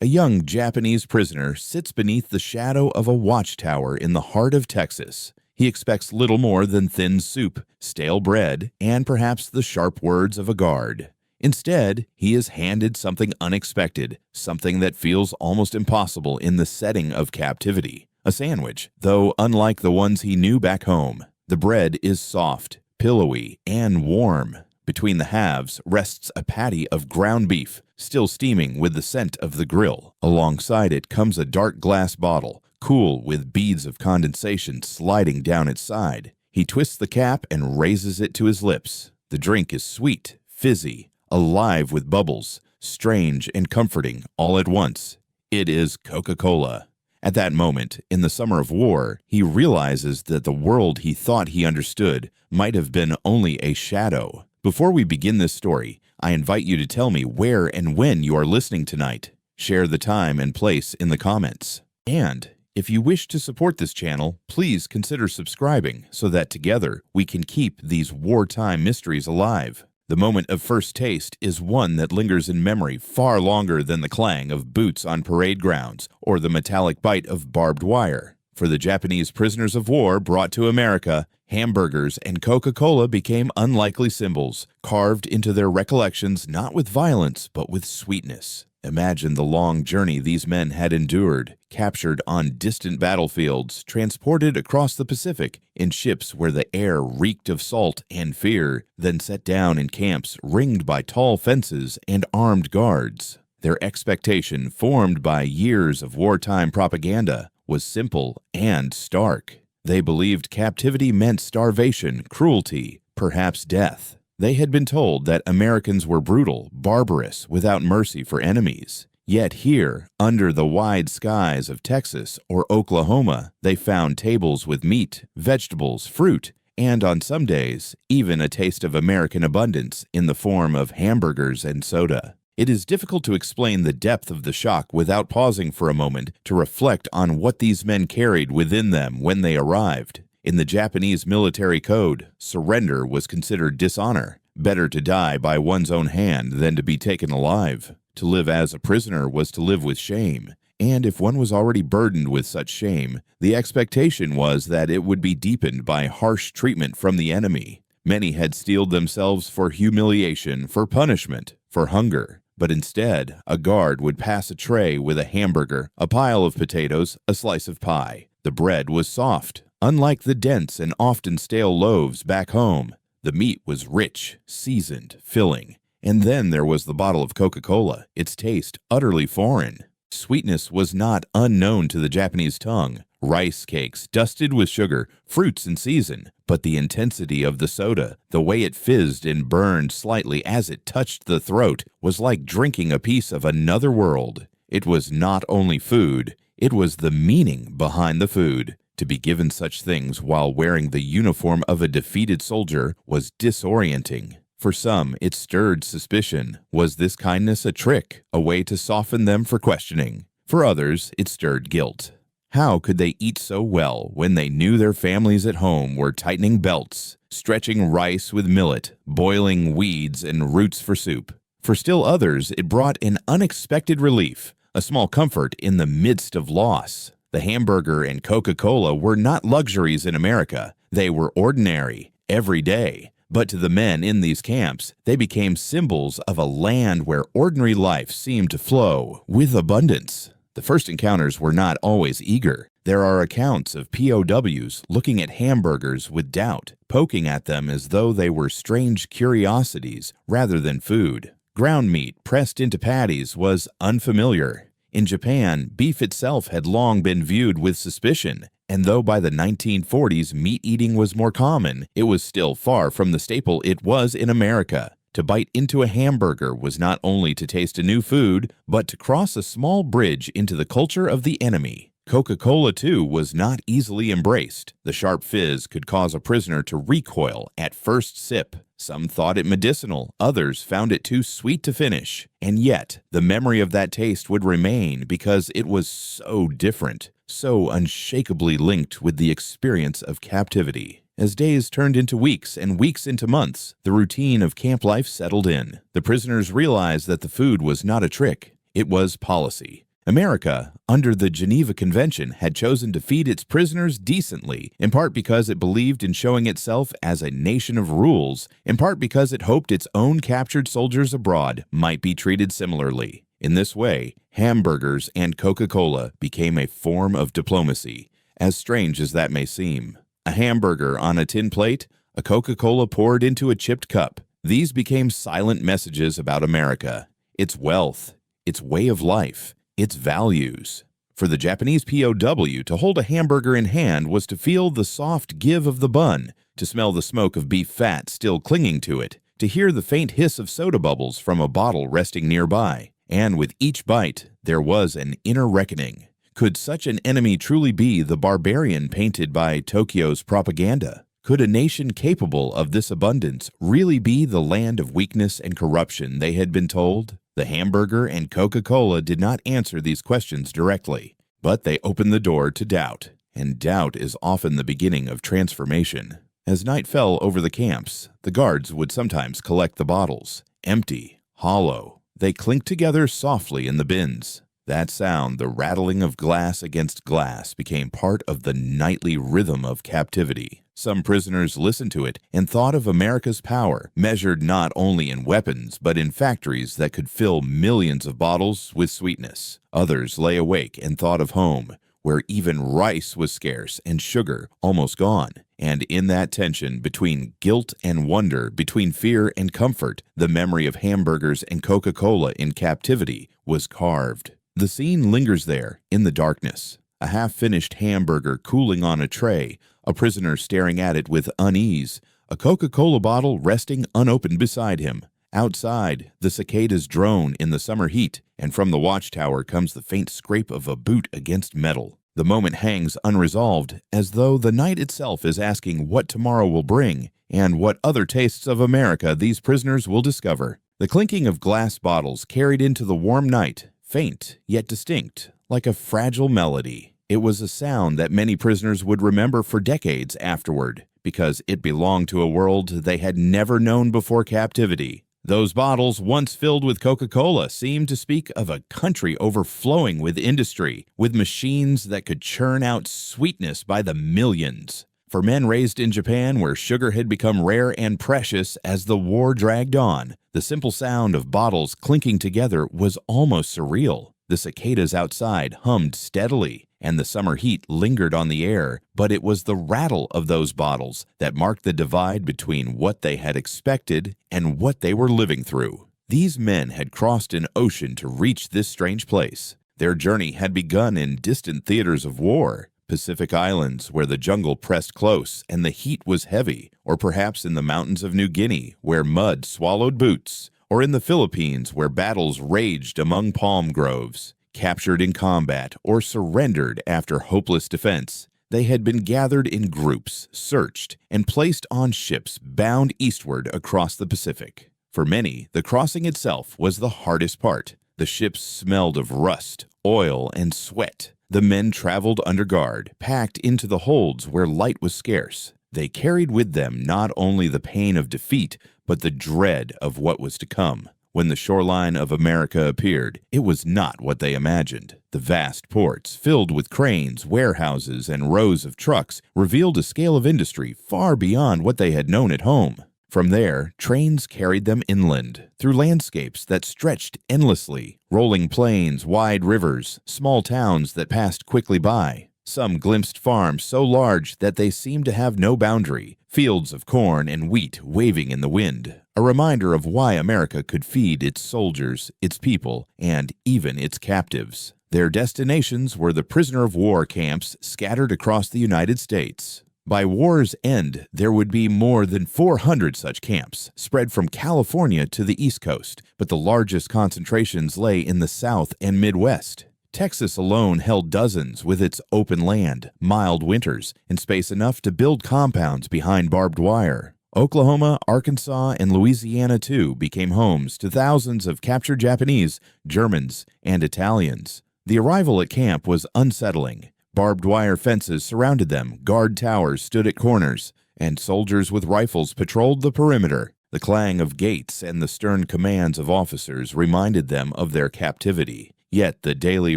A young Japanese prisoner sits beneath the shadow of a watchtower in the heart of Texas. He expects little more than thin soup, stale bread, and perhaps the sharp words of a guard. Instead, he is handed something unexpected, something that feels almost impossible in the setting of captivity. A sandwich, though unlike the ones he knew back home. The bread is soft, pillowy, and warm. Between the halves rests a patty of ground beef, still steaming with the scent of the grill. Alongside it comes a dark glass bottle, cool with beads of condensation sliding down its side. He twists the cap and raises it to his lips. The drink is sweet, fizzy, alive with bubbles, strange and comforting all at once. It is Coca-Cola. At that moment, in the summer of war, he realizes that the world he thought he understood might have been only a shadow. Before we begin this story, I invite you to tell me where and when you are listening tonight. Share the time and place in the comments. And if you wish to support this channel, please consider subscribing so that together we can keep these wartime mysteries alive. The moment of first taste is one that lingers in memory far longer than the clang of boots on parade grounds or the metallic bite of barbed wire. For the Japanese prisoners of war brought to America, Hamburgers and Coca-Cola became unlikely symbols, carved into their recollections not with violence but with sweetness. Imagine the long journey these men had endured, captured on distant battlefields, transported across the Pacific in ships where the air reeked of salt and fear, then set down in camps ringed by tall fences and armed guards. Their expectation, formed by years of wartime propaganda, was simple and stark. They believed captivity meant starvation, cruelty, perhaps death. They had been told that Americans were brutal, barbarous, without mercy for enemies. Yet here, under the wide skies of Texas or Oklahoma, they found tables with meat, vegetables, fruit, and on some days, even a taste of American abundance in the form of hamburgers and soda. It is difficult to explain the depth of the shock without pausing for a moment to reflect on what these men carried within them when they arrived. In the Japanese military code, surrender was considered dishonor. Better to die by one's own hand than to be taken alive. To live as a prisoner was to live with shame. And if one was already burdened with such shame, the expectation was that it would be deepened by harsh treatment from the enemy. Many had steeled themselves for humiliation, for punishment, for hunger. But instead, a guard would pass a tray with a hamburger, a pile of potatoes, a slice of pie. The bread was soft. Unlike the dense and often stale loaves back home, the meat was rich, seasoned, filling. And then there was the bottle of Coca-Cola, its taste utterly foreign. Sweetness was not unknown to the Japanese tongue. Rice cakes dusted with sugar, fruits in season. But the intensity of the soda, the way it fizzed and burned slightly as it touched the throat, was like drinking a piece of another world. It was not only food, it was the meaning behind the food. To be given such things while wearing the uniform of a defeated soldier was disorienting. For some, it stirred suspicion. Was this kindness a trick, a way to soften them for questioning? For others, it stirred guilt. How could they eat so well when they knew their families at home were tightening belts, stretching rice with millet, boiling weeds and roots for soup? For still others, it brought an unexpected relief, a small comfort in the midst of loss. The hamburger and Coca-Cola were not luxuries in America. They were ordinary, everyday. But to the men in these camps, they became symbols of a land where ordinary life seemed to flow with abundance. The first encounters were not always eager. There are accounts of POWs looking at hamburgers with doubt, poking at them as though they were strange curiosities rather than food. Ground meat pressed into patties was unfamiliar. In Japan, beef itself had long been viewed with suspicion, and though by the 1940s meat eating was more common, it was still far from the staple it was in America. To bite into a hamburger was not only to taste a new food, but to cross a small bridge into the culture of the enemy. Coca-Cola, too, was not easily embraced. The sharp fizz could cause a prisoner to recoil at first sip. Some thought it medicinal, others found it too sweet to finish. And yet, the memory of that taste would remain because it was so different, so unshakably linked with the experience of captivity. As days turned into weeks and weeks into months, the routine of camp life settled in. The prisoners realized that the food was not a trick. It was policy. America, under the Geneva Convention, had chosen to feed its prisoners decently, in part because it believed in showing itself as a nation of rules, in part because it hoped its own captured soldiers abroad might be treated similarly. In this way, hamburgers and Coca-Cola became a form of diplomacy, as strange as that may seem. A hamburger on a tin plate, a Coca-Cola poured into a chipped cup. These became silent messages about America, its wealth, its way of life, its values. For the Japanese POW, to hold a hamburger in hand was to feel the soft give of the bun, to smell the smoke of beef fat still clinging to it, to hear the faint hiss of soda bubbles from a bottle resting nearby. And with each bite, there was an inner reckoning. Could such an enemy truly be the barbarian painted by Tokyo's propaganda? Could a nation capable of this abundance really be the land of weakness and corruption they had been told? The hamburger and Coca-Cola did not answer these questions directly, but they opened the door to doubt, and doubt is often the beginning of transformation. As night fell over the camps, the guards would sometimes collect the bottles, empty, hollow. They clinked together softly in the bins. That sound, the rattling of glass against glass, became part of the nightly rhythm of captivity. Some prisoners listened to it and thought of America's power, measured not only in weapons but in factories that could fill millions of bottles with sweetness. Others lay awake and thought of home, where even rice was scarce and sugar almost gone. And in that tension between guilt and wonder, between fear and comfort, the memory of hamburgers and Coca-Cola in captivity was carved. The scene lingers there in the darkness. A half-finished hamburger cooling on a tray, a prisoner staring at it with unease, a Coca-Cola bottle resting unopened beside him. Outside, the cicadas drone in the summer heat, and from the watchtower comes the faint scrape of a boot against metal. The moment hangs unresolved, as though the night itself is asking what tomorrow will bring, and what other tastes of America these prisoners will discover. The clinking of glass bottles carried into the warm night, faint yet distinct, like a fragile melody. It was a sound that many prisoners would remember for decades afterward, because it belonged to a world they had never known before captivity. Those bottles, once filled with Coca-Cola, seemed to speak of a country overflowing with industry, with machines that could churn out sweetness by the millions. For men raised in Japan, where sugar had become rare and precious as the war dragged on, the simple sound of bottles clinking together was almost surreal. The cicadas outside hummed steadily, and the summer heat lingered on the air, but it was the rattle of those bottles that marked the divide between what they had expected and what they were living through. These men had crossed an ocean to reach this strange place. Their journey had begun in distant theaters of war, Pacific Islands, where the jungle pressed close and the heat was heavy, or perhaps in the mountains of New Guinea, where mud swallowed boots, or in the Philippines, where battles raged among palm groves. Captured in combat or surrendered after hopeless defense, they had been gathered in groups, searched, and placed on ships bound eastward across the Pacific. For many, the crossing itself was the hardest part. The ships smelled of rust, oil, and sweat. The men traveled under guard, packed into the holds where light was scarce. They carried with them not only the pain of defeat, but the dread of what was to come. When the shoreline of America appeared, it was not what they imagined. The vast ports, filled with cranes, warehouses, and rows of trucks, revealed a scale of industry far beyond what they had known at home. From there, trains carried them inland, through landscapes that stretched endlessly, rolling plains, wide rivers, small towns that passed quickly by. Some glimpsed farms so large that they seemed to have no boundary, fields of corn and wheat waving in the wind, a reminder of why America could feed its soldiers, its people, and even its captives. Their destinations were the prisoner of war camps scattered across the United States. By war's end, there would be more than 400 such camps, spread from California to the East Coast, but the largest concentrations lay in the South and Midwest. Texas alone held dozens, with its open land, mild winters, and space enough to build compounds behind barbed wire. Oklahoma, Arkansas, and Louisiana, too, became homes to thousands of captured Japanese, Germans, and Italians. The arrival at camp was unsettling. Barbed wire fences surrounded them, guard towers stood at corners, and soldiers with rifles patrolled the perimeter. The clang of gates and the stern commands of officers reminded them of their captivity. Yet the daily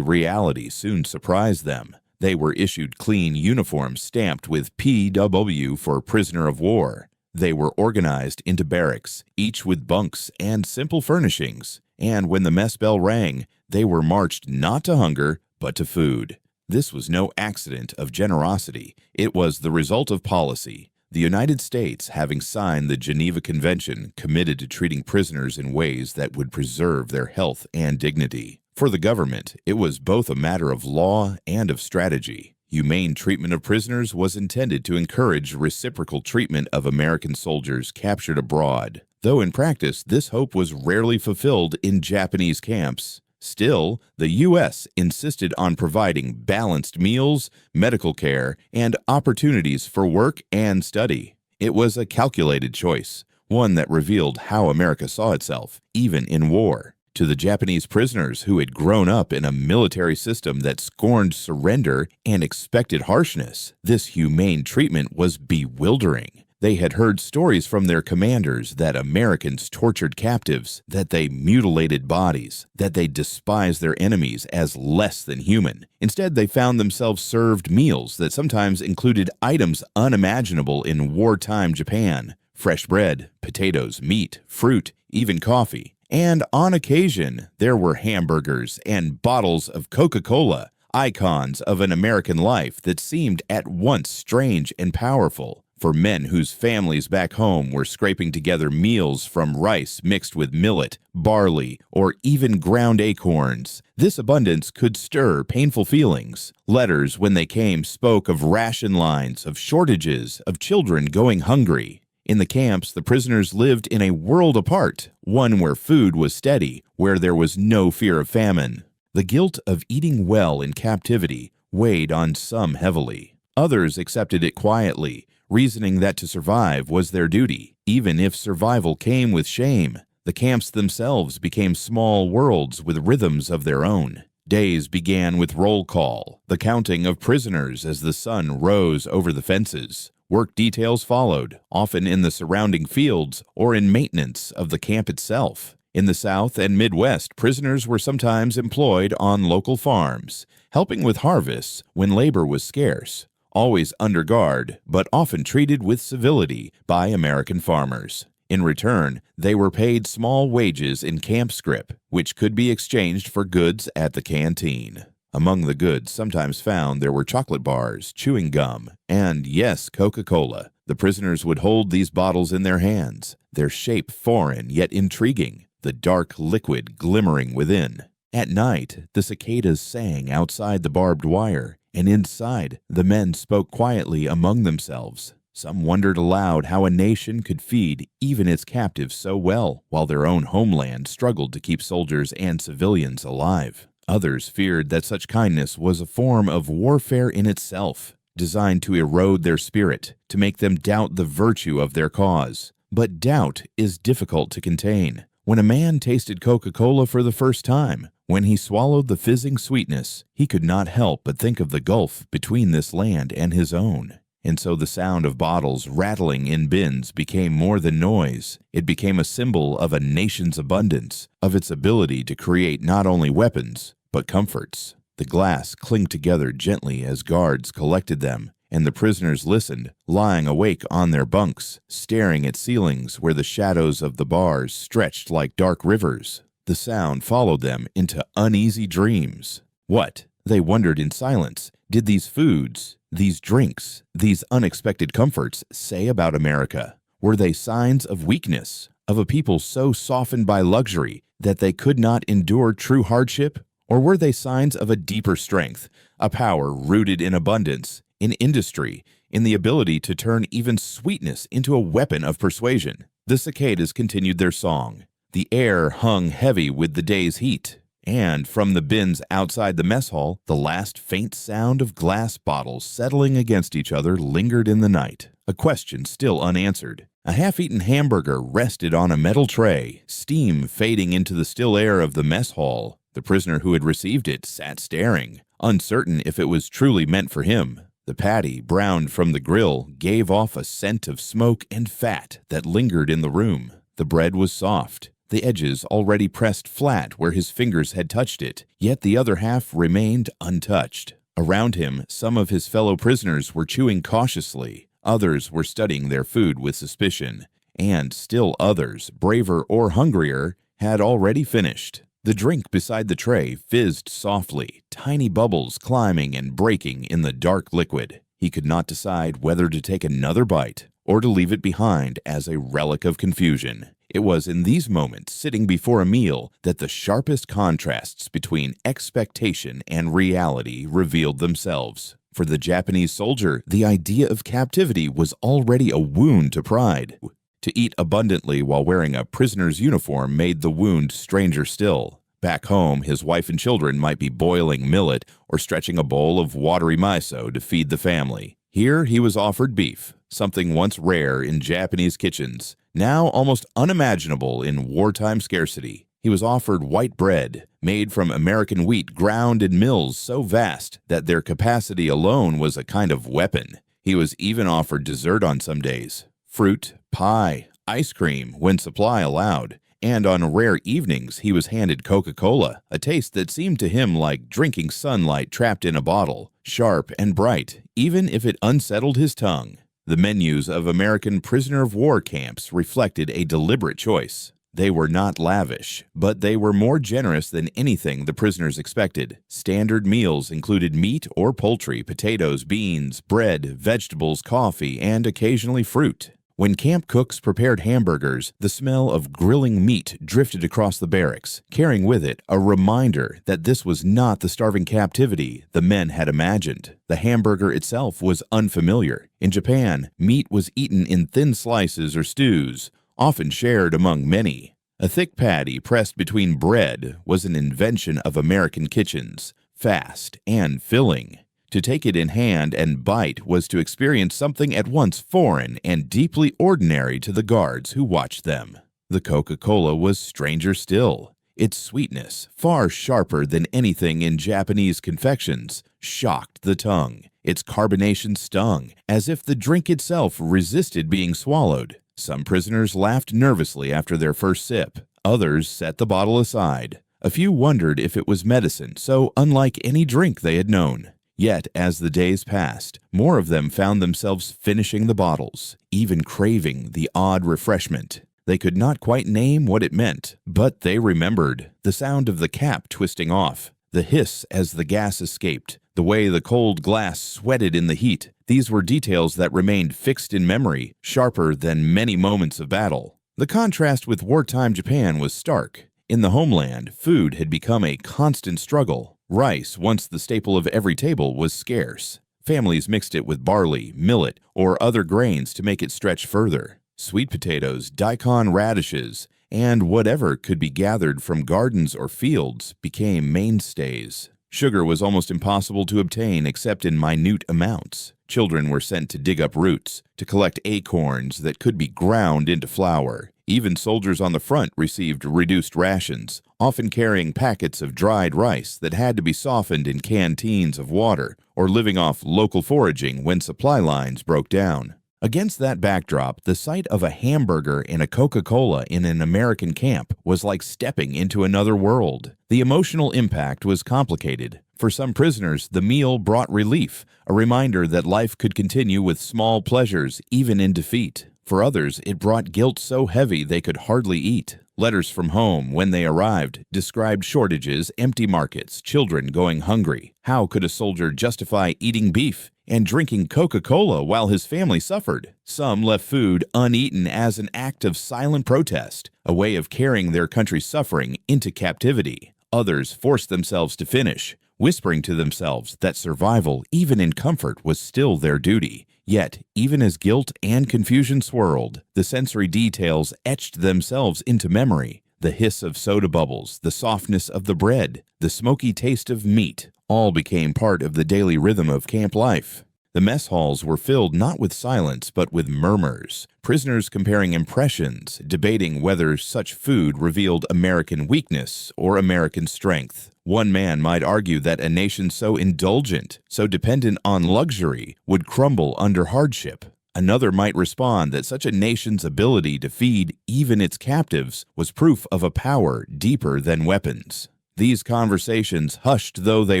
reality soon surprised them. They were issued clean uniforms stamped with PW for prisoner of war. They were organized into barracks, each with bunks and simple furnishings. And when the mess bell rang, they were marched not to hunger, but to food. This was no accident of generosity. It was the result of policy. The United States, having signed the Geneva Convention, committed to treating prisoners in ways that would preserve their health and dignity. For the government, it was both a matter of law and of strategy. Humane treatment of prisoners was intended to encourage reciprocal treatment of American soldiers captured abroad, though in practice this hope was rarely fulfilled in Japanese camps. Still, the U.S. insisted on providing balanced meals, medical care, and opportunities for work and study. It was a calculated choice, one that revealed how America saw itself, even in war. To the Japanese prisoners who had grown up in a military system that scorned surrender and expected harshness, this humane treatment was bewildering. They had heard stories from their commanders that Americans tortured captives, that they mutilated bodies, that they despised their enemies as less than human. Instead, they found themselves served meals that sometimes included items unimaginable in wartime Japan: fresh bread, potatoes, meat, fruit, even coffee. And on occasion, there were hamburgers and bottles of Coca-Cola, icons of an American life that seemed at once strange and powerful. For men whose families back home were scraping together meals from rice mixed with millet, barley, or even ground acorns, this abundance could stir painful feelings. Letters, when they came, spoke of ration lines, of shortages, of children going hungry. In the camps, the prisoners lived in a world apart, one where food was steady, where there was no fear of famine. The guilt of eating well in captivity weighed on some heavily. Others accepted it quietly, reasoning that to survive was their duty, even if survival came with shame. The camps themselves became small worlds with rhythms of their own. Days began with roll call, the counting of prisoners as the sun rose over the fences. Work details followed, often in the surrounding fields or in maintenance of the camp itself. In the South and Midwest, prisoners were sometimes employed on local farms, helping with harvests when labor was scarce, always under guard, but often treated with civility by American farmers. In return, they were paid small wages in camp scrip, which could be exchanged for goods at the canteen. Among the goods sometimes found there were chocolate bars, chewing gum, and, yes, Coca-Cola. The prisoners would hold these bottles in their hands, their shape foreign yet intriguing, the dark liquid glimmering within. At night, the cicadas sang outside the barbed wire, and inside, the men spoke quietly among themselves. Some wondered aloud how a nation could feed even its captives so well, while their own homeland struggled to keep soldiers and civilians alive. Others feared that such kindness was a form of warfare in itself, designed to erode their spirit, to make them doubt the virtue of their cause. But doubt is difficult to contain. When a man tasted Coca-Cola for the first time, when he swallowed the fizzing sweetness, he could not help but think of the gulf between this land and his own. And so the sound of bottles rattling in bins became more than noise. It became a symbol of a nation's abundance, of its ability to create not only weapons, but comforts. The glass clinked together gently as guards collected them, and the prisoners listened, lying awake on their bunks, staring at ceilings where the shadows of the bars stretched like dark rivers. The sound followed them into uneasy dreams. What, they wondered in silence, did these foods, these drinks, these unexpected comforts say about America? Were they signs of weakness, of a people so softened by luxury that they could not endure true hardship? Or were they signs of a deeper strength, a power rooted in abundance, in industry, in the ability to turn even sweetness into a weapon of persuasion? The cicadas continued their song. The air hung heavy with the day's heat, and from the bins outside the mess hall, the last faint sound of glass bottles settling against each other lingered in the night, a question still unanswered. A half-eaten hamburger rested on a metal tray, steam fading into the still air of the mess hall. The prisoner who had received it sat staring, uncertain if it was truly meant for him. The patty, browned from the grill, gave off a scent of smoke and fat that lingered in the room. The bread was soft, the edges already pressed flat where his fingers had touched it, yet the other half remained untouched. Around him, some of his fellow prisoners were chewing cautiously, others were studying their food with suspicion, and still others, braver or hungrier, had already finished. The drink beside the tray fizzed softly, tiny bubbles climbing and breaking in the dark liquid. He could not decide whether to take another bite or to leave it behind as a relic of confusion. It was in these moments, sitting before a meal, that the sharpest contrasts between expectation and reality revealed themselves. For the Japanese soldier, the idea of captivity was already a wound to pride. To eat abundantly while wearing a prisoner's uniform made the wound stranger still. Back home, his wife and children might be boiling millet or stretching a bowl of watery miso to feed the family. Here he was offered beef, something once rare in Japanese kitchens, now almost unimaginable in wartime scarcity. He was offered white bread, made from American wheat ground in mills so vast that their capacity alone was a kind of weapon. He was even offered dessert on some days, fruit, pie, ice cream when supply allowed, and on rare evenings he was handed Coca-Cola, a taste that seemed to him like drinking sunlight trapped in a bottle, sharp and bright, even if it unsettled his tongue. The menus of American prisoner of war camps reflected a deliberate choice. They were not lavish, but they were more generous than anything the prisoners expected. Standard meals included meat or poultry, potatoes, beans, bread, vegetables, coffee, and occasionally fruit. When camp cooks prepared hamburgers, the smell of grilling meat drifted across the barracks, carrying with it a reminder that this was not the starving captivity the men had imagined. The hamburger itself was unfamiliar. In Japan, meat was eaten in thin slices or stews, often shared among many. A thick patty pressed between bread was an invention of American kitchens, fast and filling. To take it in hand and bite was to experience something at once foreign and deeply ordinary to the guards who watched them. The Coca-Cola was stranger still. Its sweetness, far sharper than anything in Japanese confections, shocked the tongue. Its carbonation stung, as if the drink itself resisted being swallowed. Some prisoners laughed nervously after their first sip. Others set the bottle aside. A few wondered if it was medicine, so unlike any drink they had known. Yet, as the days passed, more of them found themselves finishing the bottles, even craving the odd refreshment. They could not quite name what it meant, but they remembered the sound of the cap twisting off, the hiss as the gas escaped, the way the cold glass sweated in the heat. These were details that remained fixed in memory, sharper than many moments of battle. The contrast with wartime Japan was stark. In the homeland, food had become a constant struggle. Rice, once the staple of every table, was scarce. Families mixed it with barley, millet, or other grains to make it stretch further. Sweet potatoes, daikon radishes, and whatever could be gathered from gardens or fields became mainstays. Sugar was almost impossible to obtain except in minute amounts. Children were sent to dig up roots, to collect acorns that could be ground into flour. Even soldiers on the front received reduced rations, often carrying packets of dried rice that had to be softened in canteens of water or living off local foraging when supply lines broke down. Against that backdrop, the sight of a hamburger and a Coca-Cola in an American camp was like stepping into another world. The emotional impact was complicated. For some prisoners, the meal brought relief, a reminder that life could continue with small pleasures even in defeat. For others, it brought guilt so heavy they could hardly eat. Letters from home, when they arrived, described shortages, empty markets, children going hungry. How could a soldier justify eating beef and drinking Coca-Cola while his family suffered? Some left food uneaten as an act of silent protest, a way of carrying their country's suffering into captivity. Others forced themselves to finish, whispering to themselves that survival, even in comfort, was still their duty. Yet, even as guilt and confusion swirled, the sensory details etched themselves into memory. The hiss of soda bubbles, the softness of the bread, the smoky taste of meat, all became part of the daily rhythm of camp life. The mess halls were filled not with silence but with murmurs, prisoners comparing impressions, debating whether such food revealed American weakness or American strength. One man might argue that a nation so indulgent, so dependent on luxury, would crumble under hardship. Another might respond that such a nation's ability to feed even its captives was proof of a power deeper than weapons. These conversations, hushed though they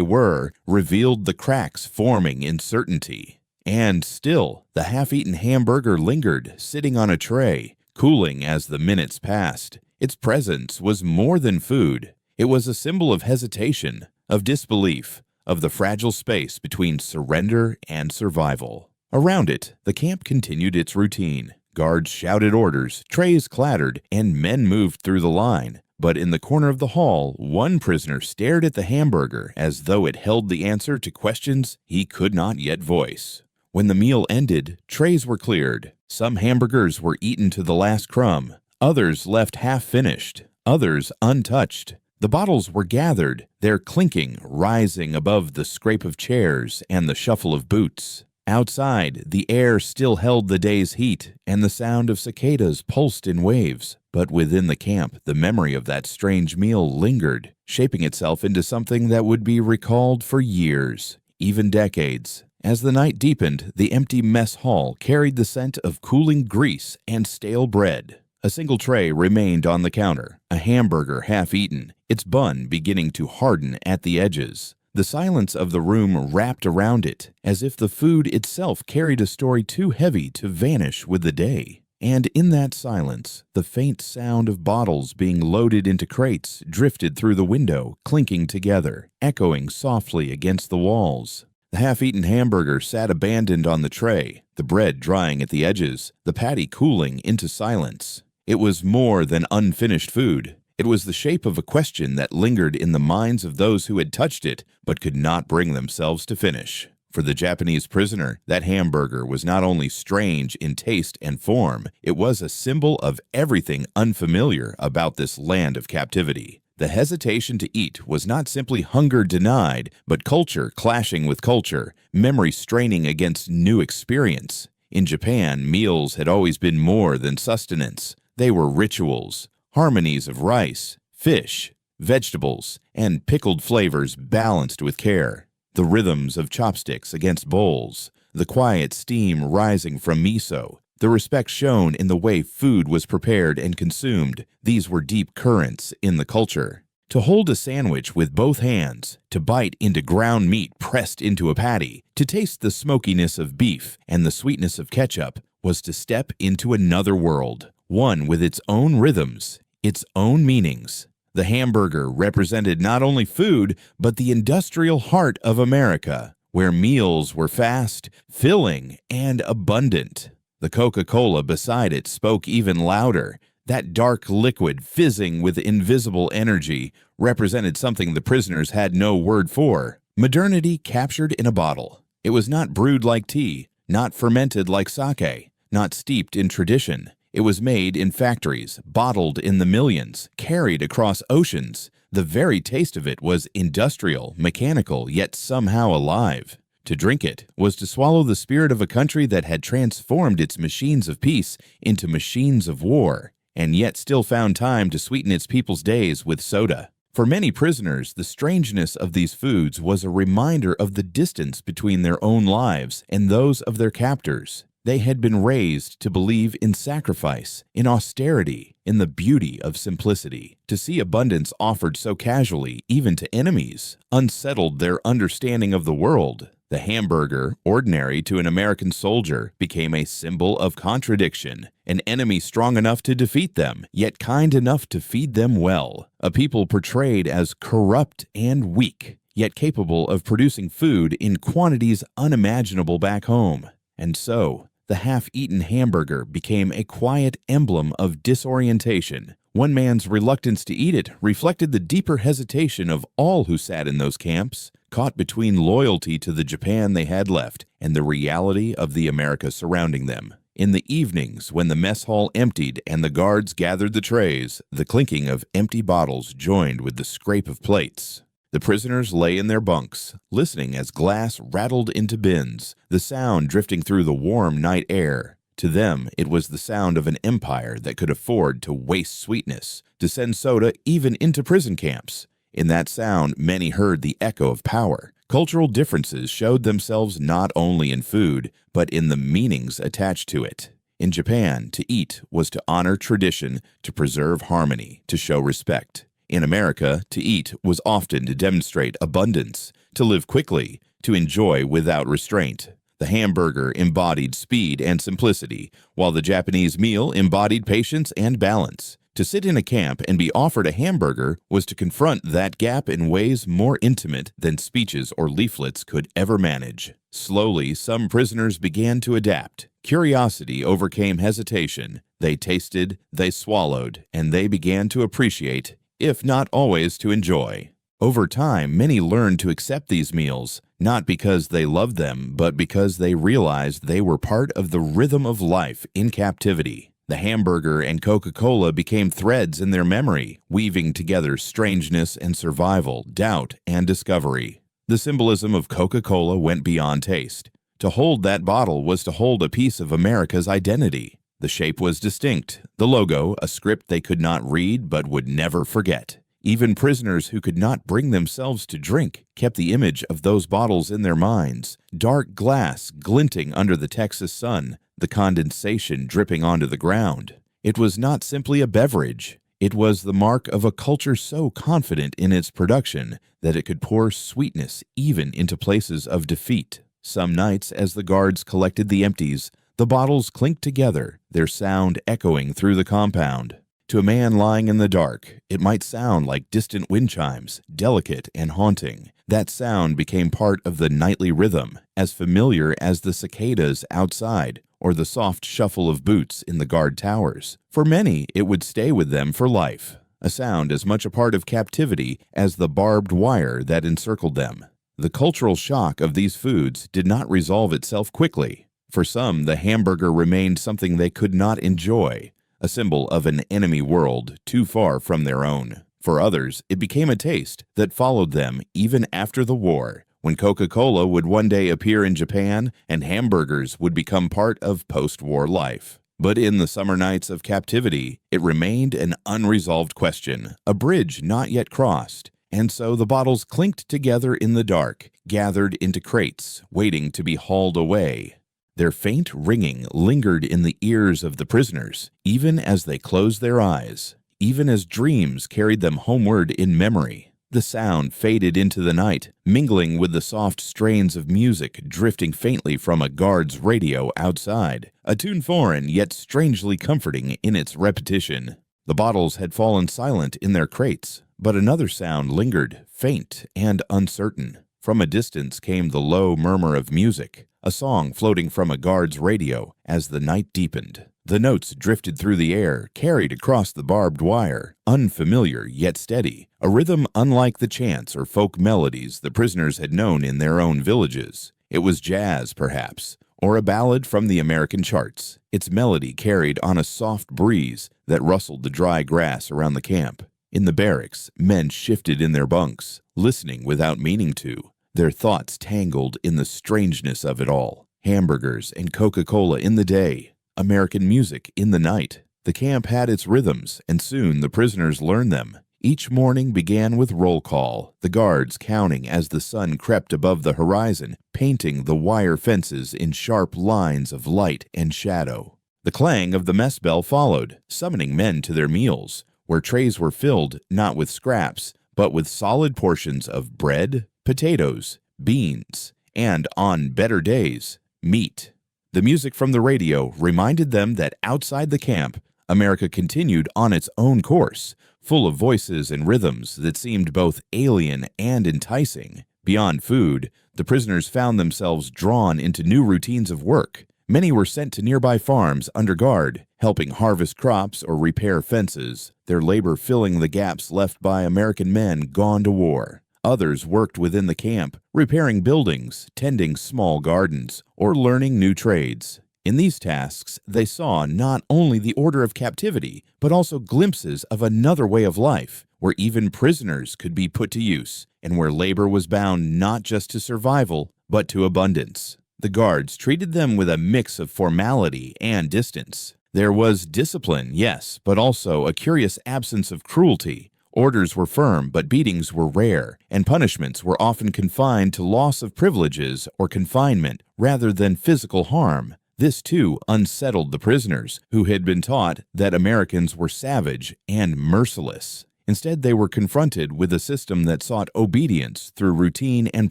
were, revealed the cracks forming in certainty. And still, the half-eaten hamburger lingered, sitting on a tray, cooling as the minutes passed. Its presence was more than food. It was a symbol of hesitation, of disbelief, of the fragile space between surrender and survival. Around it, the camp continued its routine. Guards shouted orders, trays clattered, and men moved through the line. But in the corner of the hall, one prisoner stared at the hamburger as though it held the answer to questions he could not yet voice. When the meal ended, trays were cleared. Some hamburgers were eaten to the last crumb. Others left half-finished. Others untouched. The bottles were gathered, their clinking rising above the scrape of chairs and the shuffle of boots. Outside, the air still held the day's heat, and the sound of cicadas pulsed in waves. But within the camp, the memory of that strange meal lingered, shaping itself into something that would be recalled for years, even decades. As the night deepened, the empty mess hall carried the scent of cooling grease and stale bread. A single tray remained on the counter, a hamburger half-eaten, its bun beginning to harden at the edges. The silence of the room wrapped around it, as if the food itself carried a story too heavy to vanish with the day. And in that silence, the faint sound of bottles being loaded into crates drifted through the window, clinking together, echoing softly against the walls. The half-eaten hamburger sat abandoned on the tray, the bread drying at the edges, the patty cooling into silence. It was more than unfinished food. It was the shape of a question that lingered in the minds of those who had touched it but could not bring themselves to finish. For the Japanese prisoner, that hamburger was not only strange in taste and form, it was a symbol of everything unfamiliar about this land of captivity. The hesitation to eat was not simply hunger denied, but culture clashing with culture, memory straining against new experience. In Japan, meals had always been more than sustenance. They were rituals, harmonies of rice, fish, vegetables, and pickled flavors balanced with care. The rhythms of chopsticks against bowls, the quiet steam rising from miso, the respect shown in the way food was prepared and consumed, these were deep currents in the culture. To hold a sandwich with both hands, to bite into ground meat pressed into a patty, to taste the smokiness of beef and the sweetness of ketchup, was to step into another world, one with its own rhythms, its own meanings. The hamburger represented not only food, but the industrial heart of America, where meals were fast, filling, and abundant. The Coca-Cola beside it spoke even louder. That dark liquid, fizzing with invisible energy, represented something the prisoners had no word for. Modernity captured in a bottle. It was not brewed like tea, not fermented like sake, not steeped in tradition. It was made in factories, bottled in the millions, carried across oceans. The very taste of it was industrial, mechanical, yet somehow alive. To drink it was to swallow the spirit of a country that had transformed its machines of peace into machines of war, and yet still found time to sweeten its people's days with soda. For many prisoners, the strangeness of these foods was a reminder of the distance between their own lives and those of their captors. They had been raised to believe in sacrifice, in austerity, in the beauty of simplicity. To see abundance offered so casually, even to enemies, unsettled their understanding of the world. The hamburger, ordinary to an American soldier, became a symbol of contradiction, an enemy strong enough to defeat them, yet kind enough to feed them well, a people portrayed as corrupt and weak, yet capable of producing food in quantities unimaginable back home. And so, the half-eaten hamburger became a quiet emblem of disorientation. One man's reluctance to eat it reflected the deeper hesitation of all who sat in those camps, caught between loyalty to the Japan they had left and the reality of the America surrounding them. In the evenings, when the mess hall emptied and the guards gathered the trays, the clinking of empty bottles joined with the scrape of plates. The prisoners lay in their bunks, listening as glass rattled into bins, the sound drifting through the warm night air. To them, it was the sound of an empire that could afford to waste sweetness, to send soda even into prison camps. In that sound, many heard the echo of power, Cultural differences showed themselves not only in food, but in the meanings attached to it. In Japan, to eat was to honor tradition, to preserve harmony, to show respect. In America, to eat was often to demonstrate abundance, to live quickly, to enjoy without restraint. The hamburger embodied speed and simplicity, while the Japanese meal embodied patience and balance. To sit in a camp and be offered a hamburger was to confront that gap in ways more intimate than speeches or leaflets could ever manage. Slowly, some prisoners began to adapt. Curiosity overcame hesitation. They tasted, they swallowed, and they began to appreciate, if not always to enjoy. Over time, many learned to accept these meals, not because they loved them, but because they realized they were part of the rhythm of life in captivity. The hamburger and Coca-Cola became threads in their memory, weaving together strangeness and survival, doubt and discovery. The symbolism of Coca-Cola went beyond taste. To hold that bottle was to hold a piece of America's identity. The shape was distinct, the logo a script they could not read but would never forget. Even prisoners who could not bring themselves to drink kept the image of those bottles in their minds. Dark glass glinting under the Texas sun, the condensation dripping onto the ground. It was not simply a beverage. It was the mark of a culture so confident in its production that it could pour sweetness even into places of defeat. Some nights, as the guards collected the empties, the bottles clinked together, their sound echoing through the compound. To a man lying in the dark, it might sound like distant wind chimes, delicate and haunting. That sound became part of the nightly rhythm, as familiar as the cicadas outside or the soft shuffle of boots in the guard towers. For many, it would stay with them for life, a sound as much a part of captivity as the barbed wire that encircled them. The cultural shock of these foods did not resolve itself quickly. For some, the hamburger remained something they could not enjoy, a symbol of an enemy world too far from their own. For others, it became a taste that followed them even after the war, when Coca-Cola would one day appear in Japan and hamburgers would become part of post-war life. But in the summer nights of captivity, it remained an unresolved question, a bridge not yet crossed. And so the bottles clinked together in the dark, gathered into crates, waiting to be hauled away. Their faint ringing lingered in the ears of the prisoners, even as they closed their eyes, even as dreams carried them homeward in memory. The sound faded into the night, mingling with the soft strains of music drifting faintly from a guard's radio outside, a tune foreign yet strangely comforting in its repetition. The bottles had fallen silent in their crates, but another sound lingered, faint and uncertain. From a distance came the low murmur of music, a song floating from a guard's radio as the night deepened. The notes drifted through the air, carried across the barbed wire, unfamiliar yet steady, a rhythm unlike the chants or folk melodies the prisoners had known in their own villages. It was jazz, perhaps, or a ballad from the American charts, its melody carried on a soft breeze that rustled the dry grass around the camp. In the barracks, men shifted in their bunks, listening without meaning to, their thoughts tangled in the strangeness of it all. Hamburgers and Coca-Cola in the day, American music in the night. The camp had its rhythms, and soon the prisoners learned them. Each morning began with roll call, the guards counting as the sun crept above the horizon, painting the wire fences in sharp lines of light and shadow. The clang of the mess bell followed, summoning men to their meals, where trays were filled not with scraps, but with solid portions of bread, potatoes, beans, and, on better days, meat. The music from the radio reminded them that outside the camp, America continued on its own course, full of voices and rhythms that seemed both alien and enticing. Beyond food, the prisoners found themselves drawn into new routines of work. Many were sent to nearby farms under guard, helping harvest crops or repair fences, their labor filling the gaps left by American men gone to war. Others worked within the camp, repairing buildings, tending small gardens, or learning new trades. In these tasks, they saw not only the order of captivity, but also glimpses of another way of life, where even prisoners could be put to use, and where labor was bound not just to survival, but to abundance. The guards treated them with a mix of formality and distance. There was discipline, yes, but also a curious absence of cruelty, Orders were firm, but beatings were rare, and punishments were often confined to loss of privileges or confinement rather than physical harm. This, too, unsettled the prisoners, who had been taught that Americans were savage and merciless. Instead, they were confronted with a system that sought obedience through routine and